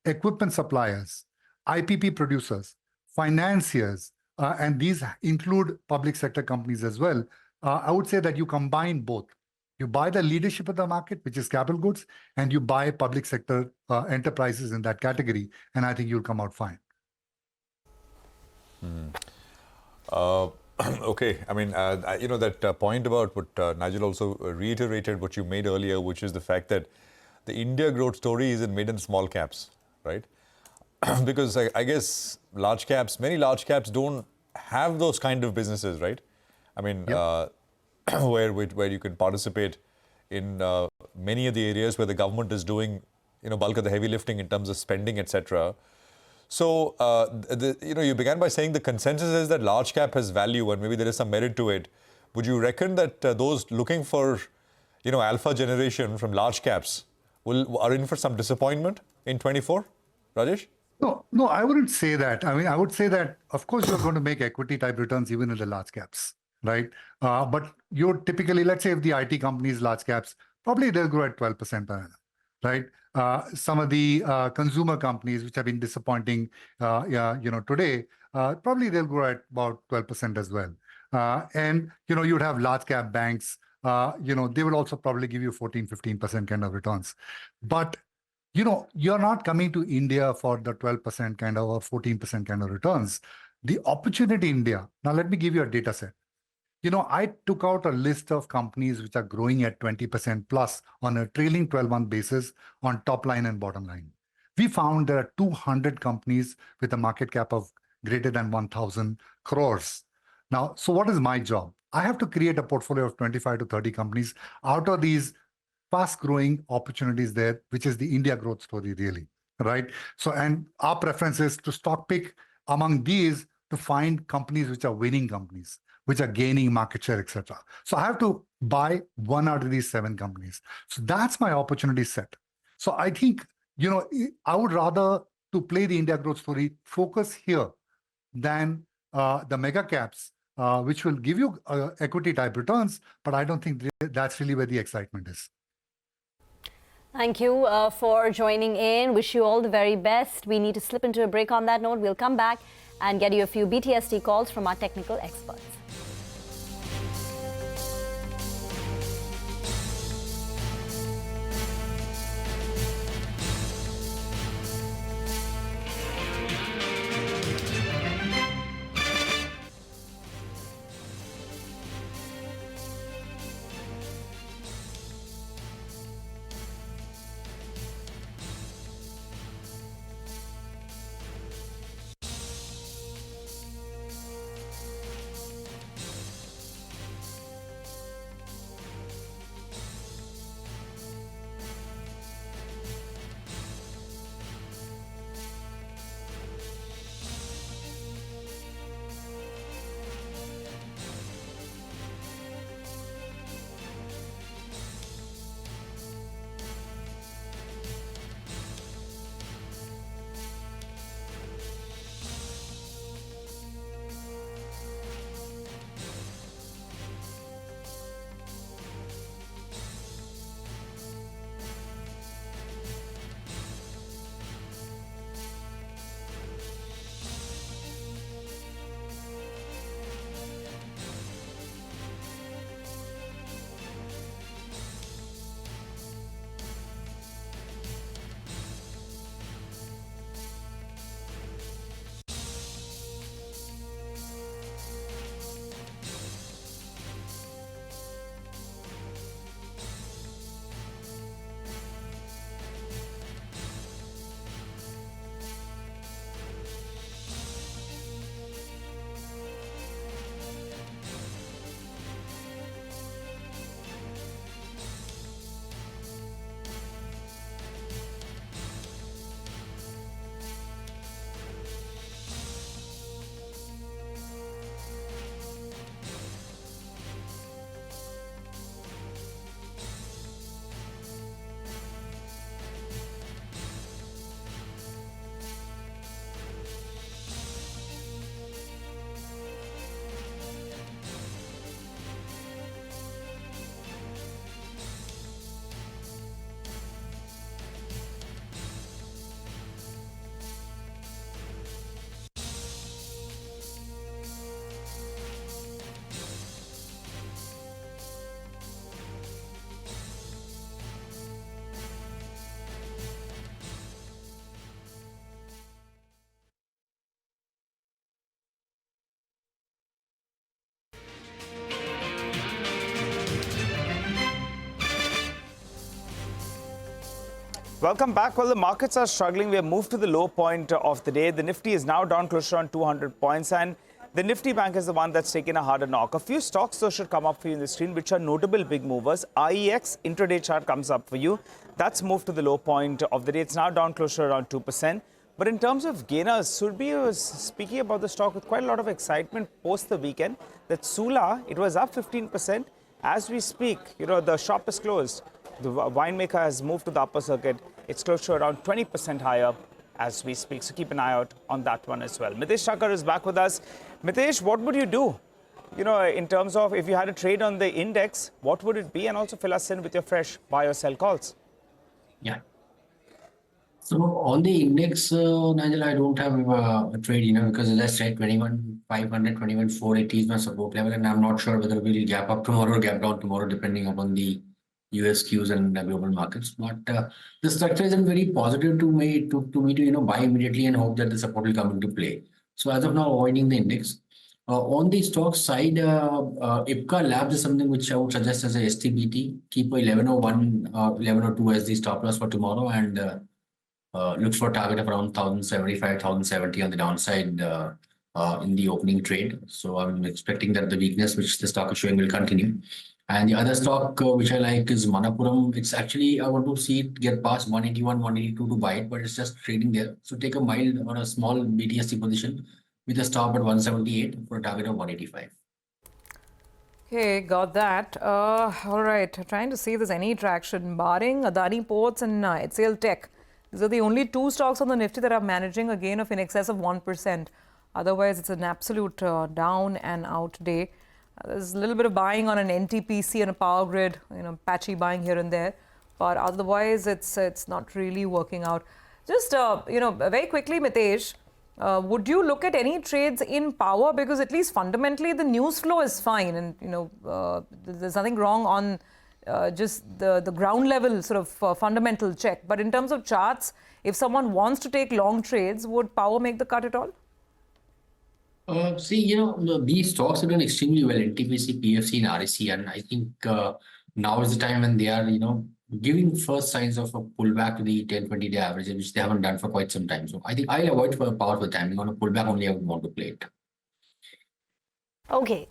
equipment suppliers, IPP producers, financiers, and these include public sector companies as well. I would say that you combine both. You buy the leadership of the market, which is capital goods, and you buy public sector enterprises in that category, and I think you'll come out fine. Okay, I mean, that point about what Nigel also reiterated what you made earlier, which is the fact that the India growth story is in mid and small caps, right? Because I guess many large caps don't have those kind of businesses, right? I mean, where you can participate in many of the areas where the government is doing, bulk of the heavy lifting in terms of spending, etc. So, you began by saying the consensus is that large cap has value and maybe there is some merit to it. Would you reckon that those looking for, alpha generation from large caps are in for some disappointment in 24? Rajesh? No, I wouldn't say that. I mean, I would say that, of course, you're going to make equity type returns even in the large caps, right? But you're typically, let's say if the IT companies, large caps, probably they'll grow at 12% per annum, right? Some of the consumer companies which have been disappointing, today, probably they'll grow at about 12% as well. And, you'd have large cap banks, they will also probably give you 14, 15% kind of returns. But, you're not coming to India for the 12% kind of or 14% kind of returns. The opportunity in India, now let me give you a data set. I took out a list of companies which are growing at 20% plus on a trailing 12-month basis on top line and bottom line. We found there are 200 companies with a market cap of greater than 1,000 crores. Now, so what is my job? I have to create a portfolio of 25 to 30 companies out of these fast-growing opportunities there, which is the India growth story really, right? So, and our preference is to stock pick among these to find companies which are winning companies, which are gaining market share, etc. So I have to buy one out of these 7 companies. So that's my opportunity set. So I think, I would rather to play the India growth story, focus here than the mega caps, which will give you equity type returns, but I don't think that's really where the excitement is. Thank you for joining in. Wish you all the very best. We need to slip into a break on that note. We'll come back and get you a few BTST calls from our technical experts. Welcome back. Well, the markets are struggling. We have moved to the low point of the day. The Nifty is now down closer on 200 points, and the Nifty Bank is the one that's taken a harder knock. A few stocks, though, should come up for you on the screen, which are notable big movers. IEX intraday chart comes up for you. That's moved to the low point of the day. It's now down closer to around 2%. But in terms of gainers, Surbi was speaking about the stock with quite a lot of excitement post the weekend. That Sula, it was up 15%. As we speak, the shop is closed. The winemaker has moved to the upper circuit. It's close to around 20% higher as we speak. So keep an eye out on that one as well. Mitesh Thakur is back with us. Mitesh, what would you do? In terms of if you had a trade on the index, what would it be? And also fill us in with your fresh buy or sell calls. Yeah. So on the index, Nigel, I don't have a trade, because as I said, 21,500, 21,480 is my support level, and I'm not sure whether we'll gap up tomorrow or gap down tomorrow, depending upon the US Qs and global markets. But the structure isn't very positive to me to buy immediately and hope that the support will come into play. So as of now, avoiding the index. On the stock side, IPCA Labs is something which I would suggest as a STBT. Keep 1101, 1102 as the stop loss for tomorrow, and look for a target of around 1,075, 1,070 on the downside in the opening trade. So I'm expecting that the weakness which the stock is showing will continue. And the other stock which I like is Manappuram. It's actually, I want to see it get past 181, 182 to buy it, but it's just trading there. So take a mild or a small BTST position with a stop at 178 for a target of 185. Okay, got that. All right, trying to see if there's any traction. Barring Adani Ports and HCL Tech. These are the only two stocks on the Nifty that are managing a gain of in excess of 1%. Otherwise, it's an absolute down and out day. There's a little bit of buying on an NTPC and a power grid, patchy buying here and there. But otherwise, it's not really working out. Just, very quickly, Mitesh, would you look at any trades in power? Because at least fundamentally, the news flow is fine. And, there's nothing wrong on just the ground level sort of fundamental check. But in terms of charts, if someone wants to take long trades, would power make the cut at all? See, these stocks have done extremely well, NTPC, PFC, and REC, and I think now is the time when they are, giving first signs of a pullback to the 10-20-day average, which they haven't done for quite some time. So I think I'll avoid for power for the time. On a pullback only, I would want to play it. Okay,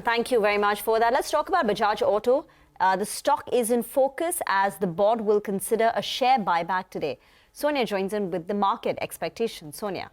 thank you very much for that. Let's talk about Bajaj Auto. The stock is in focus as the board will consider a share buyback today. Sonia joins in with the market expectations. Sonia.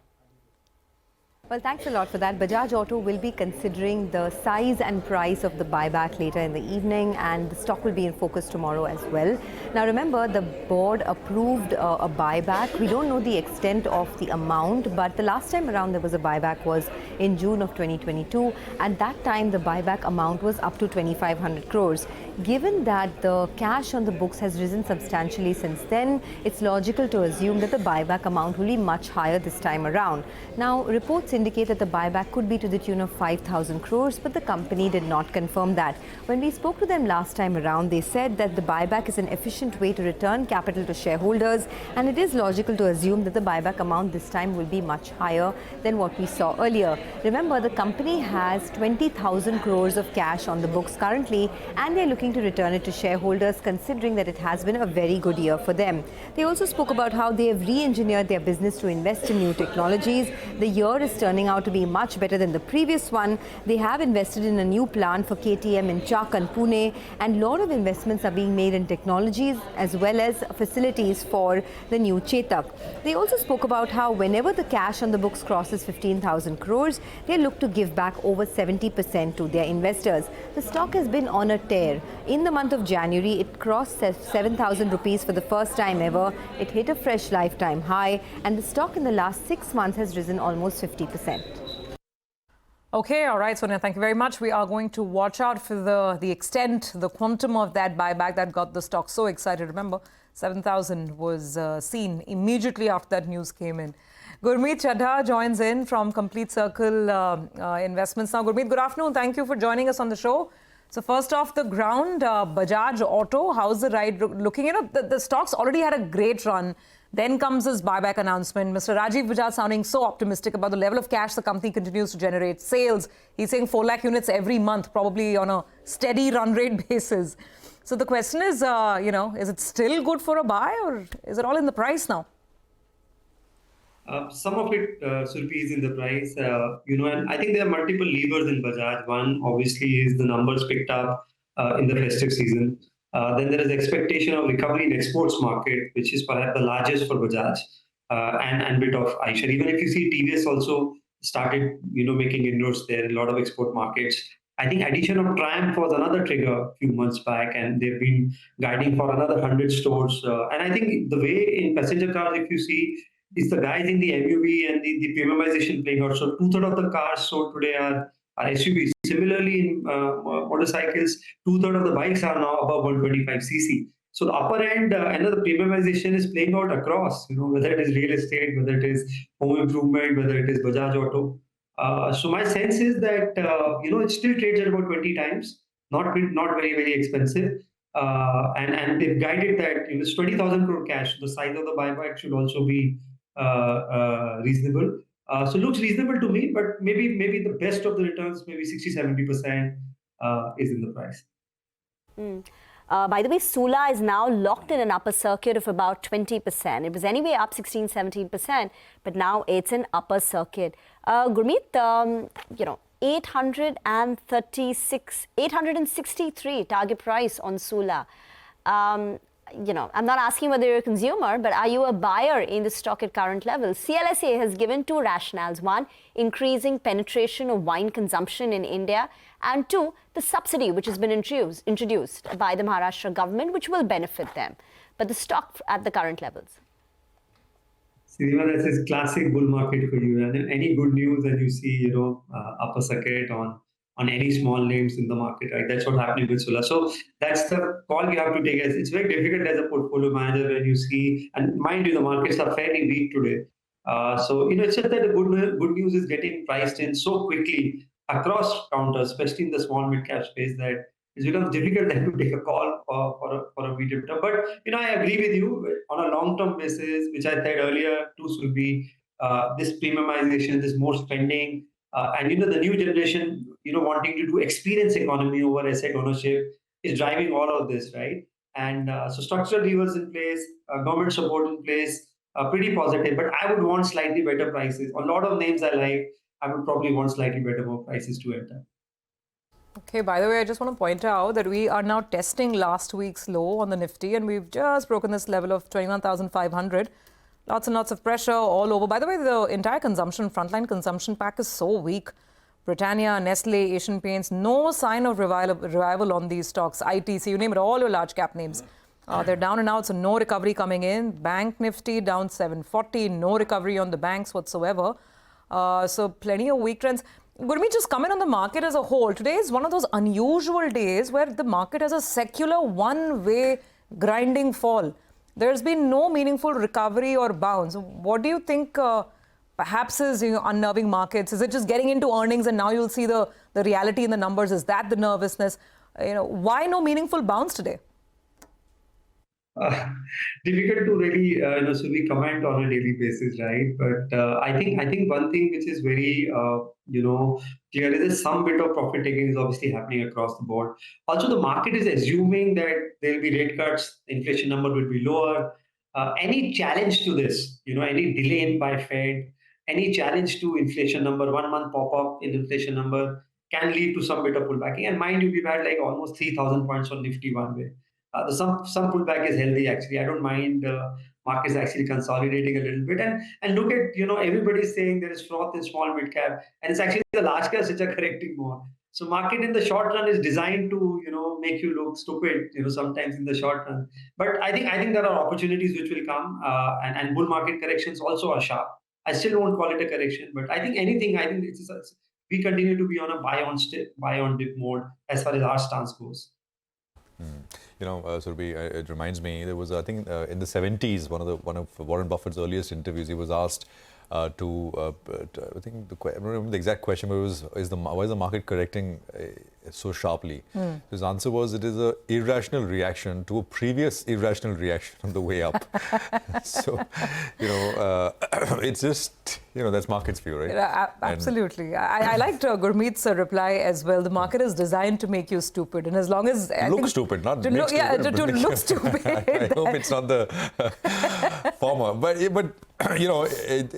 Well, thanks a lot for that. Bajaj Auto will be considering the size and price of the buyback later in the evening, and the stock will be in focus tomorrow as well. Now, remember, the board approved a buyback. We don't know the extent of the amount, but the last time around there was a buyback was in June of 2022. At that time, the buyback amount was up to 2,500 crores. Given that the cash on the books has risen substantially since then, it's logical to assume that the buyback amount will be much higher this time around. Now, reports indicate that the buyback could be to the tune of 5,000 crores, but the company did not confirm that. When we spoke to them last time around, they said that the buyback is an efficient way to return capital to shareholders, and it is logical to assume that the buyback amount this time will be much higher than what we saw earlier. Remember, the company has 20,000 crores of cash on the books currently, and they're looking to return it to shareholders, considering that it has been a very good year for them. They also spoke about how they have re-engineered their business to invest in new technologies. The year is turning out to be much better than the previous one. They have invested in a new plant for KTM in Chakan, Pune, and a lot of investments are being made in technologies as well as facilities for the new Chetak. They also spoke about how whenever the cash on the books crosses 15,000 crores, they look to give back over 70% to their investors. The stock has been on a tear. In the month of January, it crossed 7,000 rupees for the first time ever. It hit a fresh lifetime high, and the stock in the last 6 months has risen almost 50%. Okay, all right, Sonia, thank you very much. We are going to watch out for the extent, the quantum of that buyback that got the stock so excited. Remember, 7,000 was seen immediately after that news came in. Gurmeet Chadha joins in from Complete Circle Investments. Now, Gurmeet, good afternoon. Thank you for joining us on the show. So first off the ground, Bajaj Auto, how's the ride looking? The stock's already had a great run. Then comes this buyback announcement. Mr. Rajiv Bajaj sounding so optimistic about the level of cash the company continues to generate. Sales, he's saying 4 lakh units every month, probably on a steady run rate basis. So the question is, is it still good for a buy, or is it all in the price now? Some of it, Surpi, is in the price, and I think there are multiple levers in Bajaj. One, obviously, is the numbers picked up in the festive season. Then there is expectation of recovery in exports market, which is perhaps the largest for Bajaj, and bit of Eicher. Even if you see TVS also started, making inroads there, a lot of export markets. I think addition of Triumph was another trigger a few months back, and they've been guiding for another 100 stores. And I think the way in passenger cars, if you see, is the guys in the MUV and the premiumization playing out. So 2/3 of the cars sold today are SUVs. Similarly, in motorcycles, 2/3 of the bikes are now above 125cc. So the upper end, another premiumization is playing out across, whether it is real estate, whether it is home improvement, whether it is Bajaj Auto. So my sense is that, it still trades at about 20 times, not very, very expensive. And they've guided that it's 20,000 crore cash. The size of the buyback should also be reasonable. So looks reasonable to me, but maybe the best of the returns, maybe 60-70% is in the price. By the way, Sula is now locked in an upper circuit of about 20%. It was anyway up 16-17%, but now it's an upper circuit. Gurmeet, 863 target price on Sula. I'm not asking whether you're a consumer, but are you a buyer in the stock at current levels? CLSA has given two rationales. One, increasing penetration of wine consumption in India. And two, the subsidy which has been introduced by the Maharashtra government, which will benefit them. But the stock at the current levels. Seema, this is classic bull market for you. And any good news and you see, upper circuit on any small names in the market, right? That's what's happening with Sula. So that's the call you have to take. It's very difficult as a portfolio manager when you see, and mind you, the markets are fairly weak today. So, it's just that the good news is getting priced in so quickly across counters, especially in the small mid-cap space, that it's become difficult then to take a call for a medium term. But, I agree with you on a long-term basis, which I said earlier, too, will be this premiumization, this more spending, and, the new generation, wanting to do experience economy over asset ownership is driving all of this, right? And so structural levers in place, government support in place, pretty positive. But I would want slightly better prices. A lot of names I like, I would probably want slightly better more prices to enter. Okay, by the way, I just want to point out that we are now testing last week's low on the Nifty, and we've just broken this level of 21,500. Lots and lots of pressure all over. By the way, the entire frontline consumption pack is so weak. Britannia, Nestle, Asian Paints, no sign of revival on these stocks. ITC, you name it, all your large cap names. They're down and out, so no recovery coming in. Bank Nifty down 740, no recovery on the banks whatsoever. So plenty of weak trends. Gurmeet, just comment on the market as a whole. Today is one of those unusual days where the market has a secular one-way grinding fall. There's been no meaningful recovery or bounce. What do you think perhaps is unnerving markets? Is it just getting into earnings and now you'll see the reality in the numbers? Is that the nervousness? Why no meaningful bounce today? Difficult to really, so we comment on a daily basis, right? But I think one thing which is very, clear is some bit of profit taking is obviously happening across the board. Also, the market is assuming that there will be rate cuts, inflation number will be lower. Any challenge to this, any delay by Fed, any challenge to inflation number, 1 month pop up in inflation number can lead to some bit of pullbacking. And mind you, we've had like almost 3,000 points on Nifty one way. Some pullback is healthy, actually. I don't mind markets actually consolidating a little bit. And look at, everybody's saying there is froth in small mid cap. And it's actually the large caps which are correcting more. So market in the short run is designed to, make you look stupid, sometimes in the short run. But I think there are opportunities which will come. And bull market corrections also are sharp. I still won't call it a correction. But I think we continue to be on a buy on dip mode as far as our stance goes. Surbhi, it reminds me, there was, I think, in the 70s, one of Warren Buffett's earliest interviews, he was asked I think I don't remember the exact question, but it was, why is the market correcting so sharply? His answer was, it is an irrational reaction to a previous irrational reaction on the way up. So, it's just, that's market's view, right? Absolutely. I liked Gurmeet's reply as well. The market is designed to make you stupid. And as long as... Look stupid, not to make stupid. Yeah, to look stupid. I hope it's not the former. But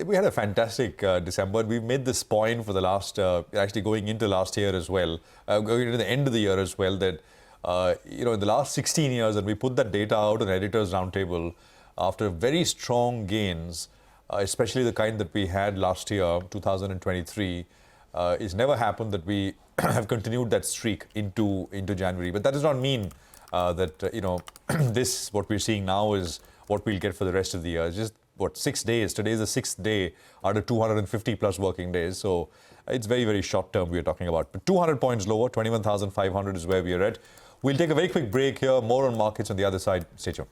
we had a fantastic December. We made this point for the last, actually going into last year as well, going into the end of the year as well, that in the last 16 years, and we put that data out on Editors Roundtable, after very strong gains, especially the kind that we had last year, 2023, it's never happened that we have continued that streak into January. But that does not mean that, this, what we're seeing now is what we'll get for the rest of the year. It's just, 6 days? Today is the 6th day out of 250 plus working days. So it's very, very short term we're talking about. But 200 points lower, 21,500 is where we are at. We'll take a very quick break here. More on markets on the other side. Stay tuned.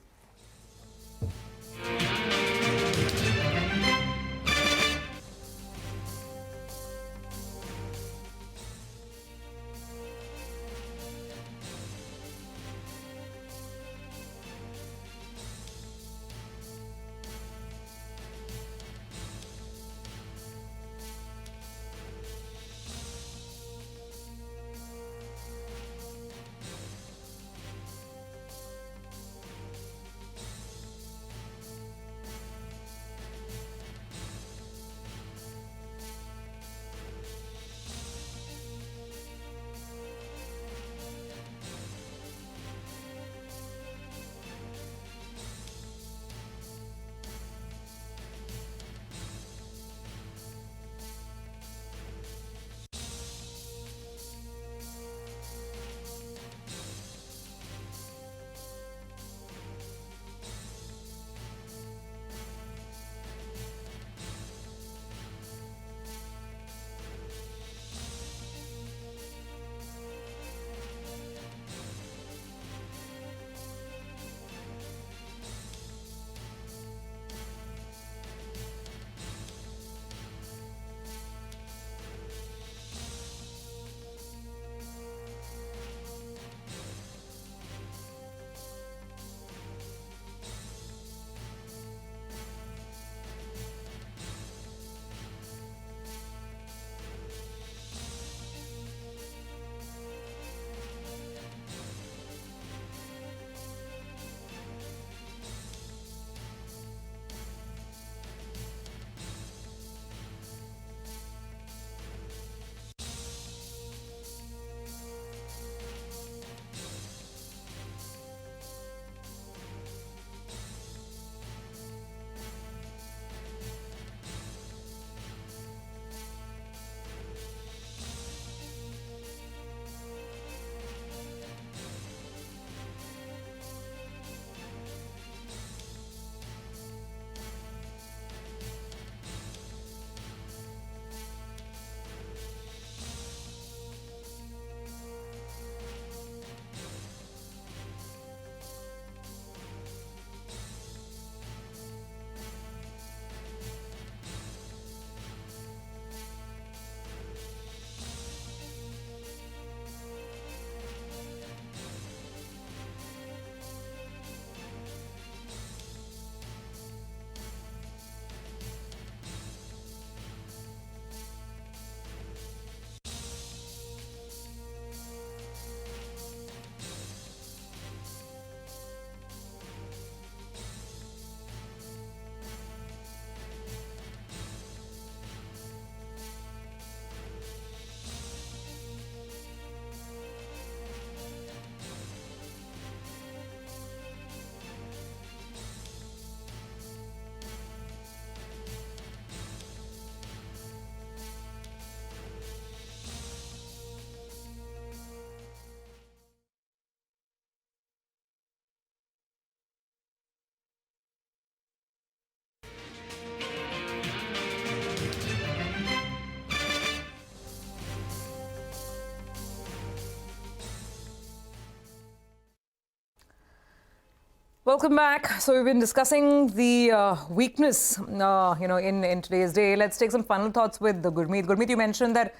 Welcome back. So we've been discussing the weakness, in today's day. Let's take some final thoughts with Gurmeet. Gurmeet, you mentioned that,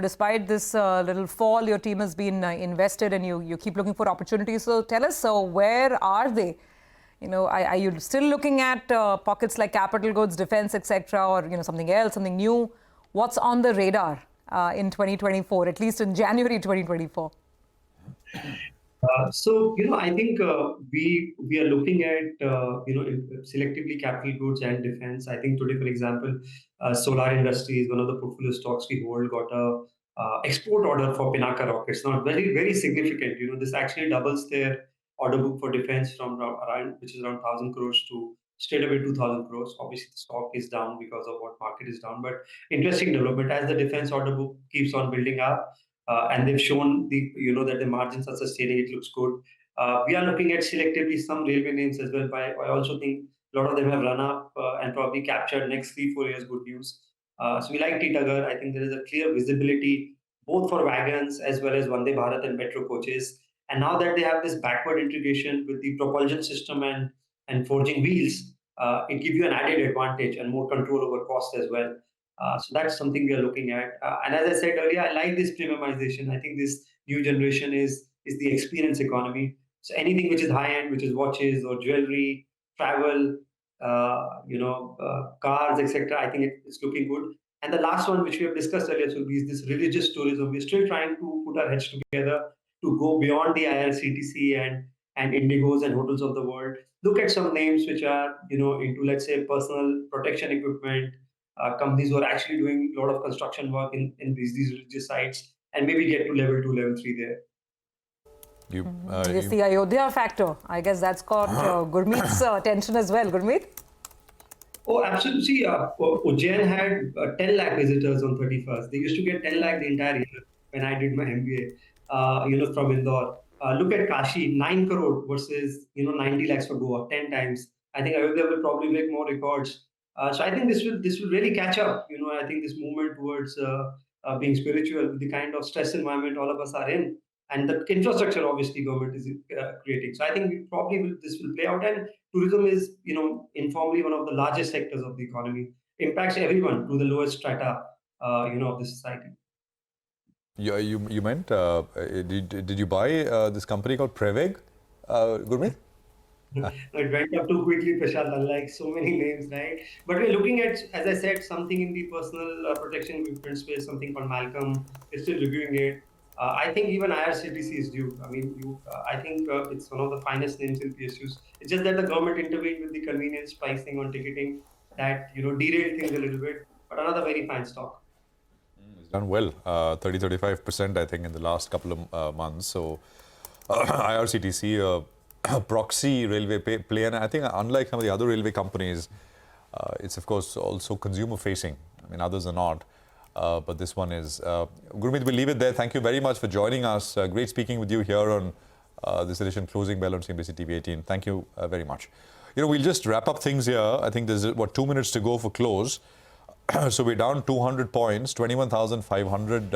despite this little fall, your team has been invested and you keep looking for opportunities. So tell us, where are they? Are you still looking at pockets like capital goods, defense, etc., or something else, something new? What's on the radar in 2024, at least in January 2024? I think we are looking at selectively capital goods and defense. I think today, for example, solar industry is one of the portfolio stocks we hold, got a export order for Pinaka rockets. Now, very, very significant. This actually doubles their order book for defense from around, which is around 1,000 crores to straight away 2,000 crores. Obviously, the stock is down because of what market is down. But interesting development as the defense order book keeps on building up, and they've shown that the margins are sustaining. It looks good. We are looking at selectively some railway names as well. I also think a lot of them have run up and probably captured next 3-4 years good news. So we like Titagar. I think there is a clear visibility both for wagons as well as Vande Bharat and metro coaches. And now that they have this backward integration with the propulsion system and forging wheels, it gives you an added advantage and more control over cost as well. So that's something we are looking at. And as I said earlier, I like this premiumization. I think this new generation is the experience economy. So anything which is high-end, which is watches or jewelry, travel, cars, etc., I think it's looking good. And the last one, which we have discussed earlier, so is this religious tourism. We're still trying to put our heads together to go beyond the IRCTC and Indigos and hotels of the world. Look at some names which are, into, let's say, personal protection equipment, companies who are actually doing a lot of construction work in these religious sites, and maybe get to level 2, level 3 there. Yes, the Ayodhya factor. I guess that's got Gurmeet's attention as well. Gurmeet? Oh, absolutely. See, Ujjain had 10 lakh visitors on 31st. They used to get 10 lakh the entire year when I did my MBA, from Indore. Look at Kashi, 9 crore versus, 90 lakhs for Goa, 10 times. I think Ayodhya will probably make more records. So I think this will really catch up. I think this movement towards being spiritual with the kind of stress environment all of us are in, and the infrastructure obviously government is creating. So I think this will play out, and tourism is informally one of the largest sectors of the economy. Impacts everyone to the lowest strata of the society. Yeah, you meant did you buy this company called Preveg, Gurmeet? It went up too quickly, Prashant, unlike so many names, right? But we're looking at, as I said, something in the personal protection equipment space, something called Malcolm. We're still reviewing it. I think even IRCTC is due. I mean, I think it's one of the finest names in PSUs. It's just that the government intervened with the convenience pricing on ticketing that derailed things a little bit. But another very fine stock. It's done well, 30-35% I think in the last couple of months. So IRCTC, proxy railway play, and I think unlike some of the other railway companies, it's of course also consumer facing. I mean, others are not. But this one is. Gurmeet, we'll leave it there. Thank you very much for joining us. Great speaking with you here on this edition, Closing Bell on CNBC-TV18. Thank you very much. We'll just wrap up things here. I think there's, 2 minutes to go for close. So we're down 200 points, 21,500,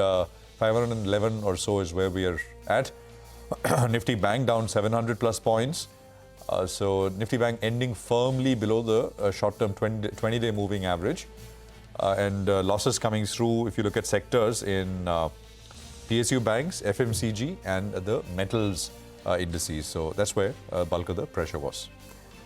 511 or so is where we are at. Nifty Bank down 700 plus points. So Nifty Bank ending firmly below the short-term 20-day moving average. And losses coming through, if you look at sectors in PSU banks, FMCG, and the metals indices. So that's where bulk of the pressure was.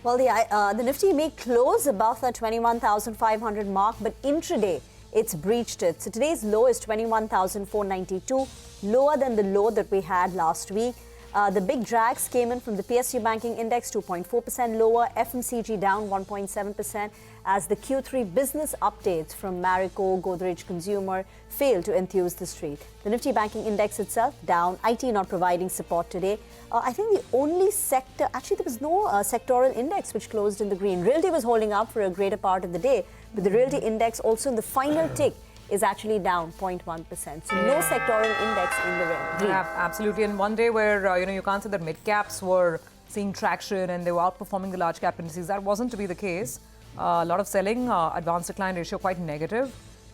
Well, the Nifty may close above the 21,500 mark, but intraday it's breached it. So today's low is 21,492, lower than the low that we had last week. The big drags came in from the PSU banking index, 2.4% lower, FMCG down 1.7%, as the Q3 business updates from Marico, Godrej Consumer failed to enthuse the street. The Nifty banking index itself down, IT not providing support today. I think the only sector, actually there was no sectoral index which closed in the green. Realty was holding up for a greater part of the day, but the Realty index also in the final tick is actually down 0.1%. So no sectoral index in the red. Yeah, absolutely. And one day where, you can't say that mid-caps were seeing traction and they were outperforming the large-cap indices. That wasn't to be the case. A lot of selling, advance decline ratio quite negative,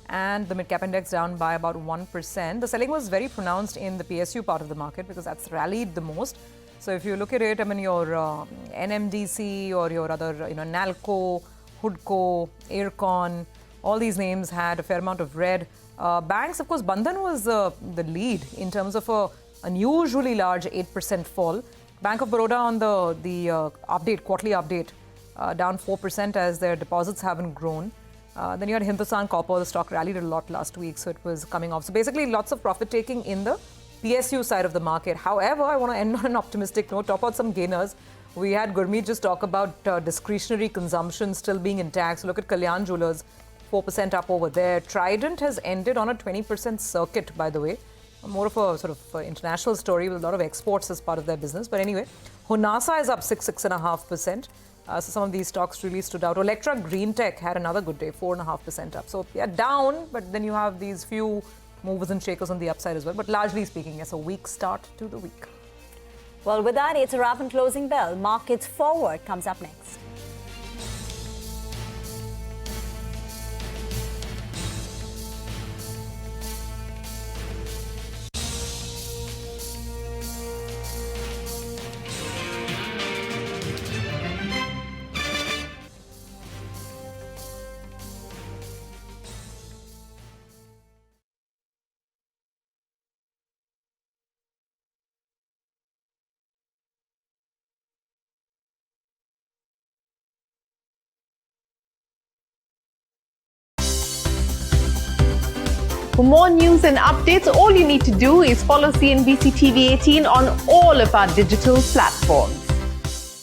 and the mid-cap index down by about 1%. The selling was very pronounced in the PSU part of the market because that's rallied the most. So if you look at it, I mean, your NMDC or your other, Nalco, Hoodco, Aircon, all these names had a fair amount of red. Banks, of course, Bandhan was the lead in terms of a unusually large 8% fall. Bank of Baroda on the quarterly update, down 4% as their deposits haven't grown. Then you had Hindustan Copper, the stock rallied a lot last week, so it was coming off. So basically lots of profit taking in the PSU side of the market. However, I want to end on an optimistic note, talk about some gainers. We had Gurmeet just talk about discretionary consumption still being intact. So look at Kalyan Jewellers, 4% up over there. Trident has ended on a 20% circuit, by the way. More of a sort of international story with a lot of exports as part of their business. But anyway, Honasa is up 6.5%. So some of these stocks really stood out. Electra Green Tech had another good day, 4.5% up. So yeah, down, but then you have these few movers and shakers on the upside as well. But largely speaking, yes, a weak start to the week. Well, with that, it's a wrap and closing bell. Markets Forward comes up next. For more news and updates, all you need to do is follow CNBC TV18 on all of our digital platforms.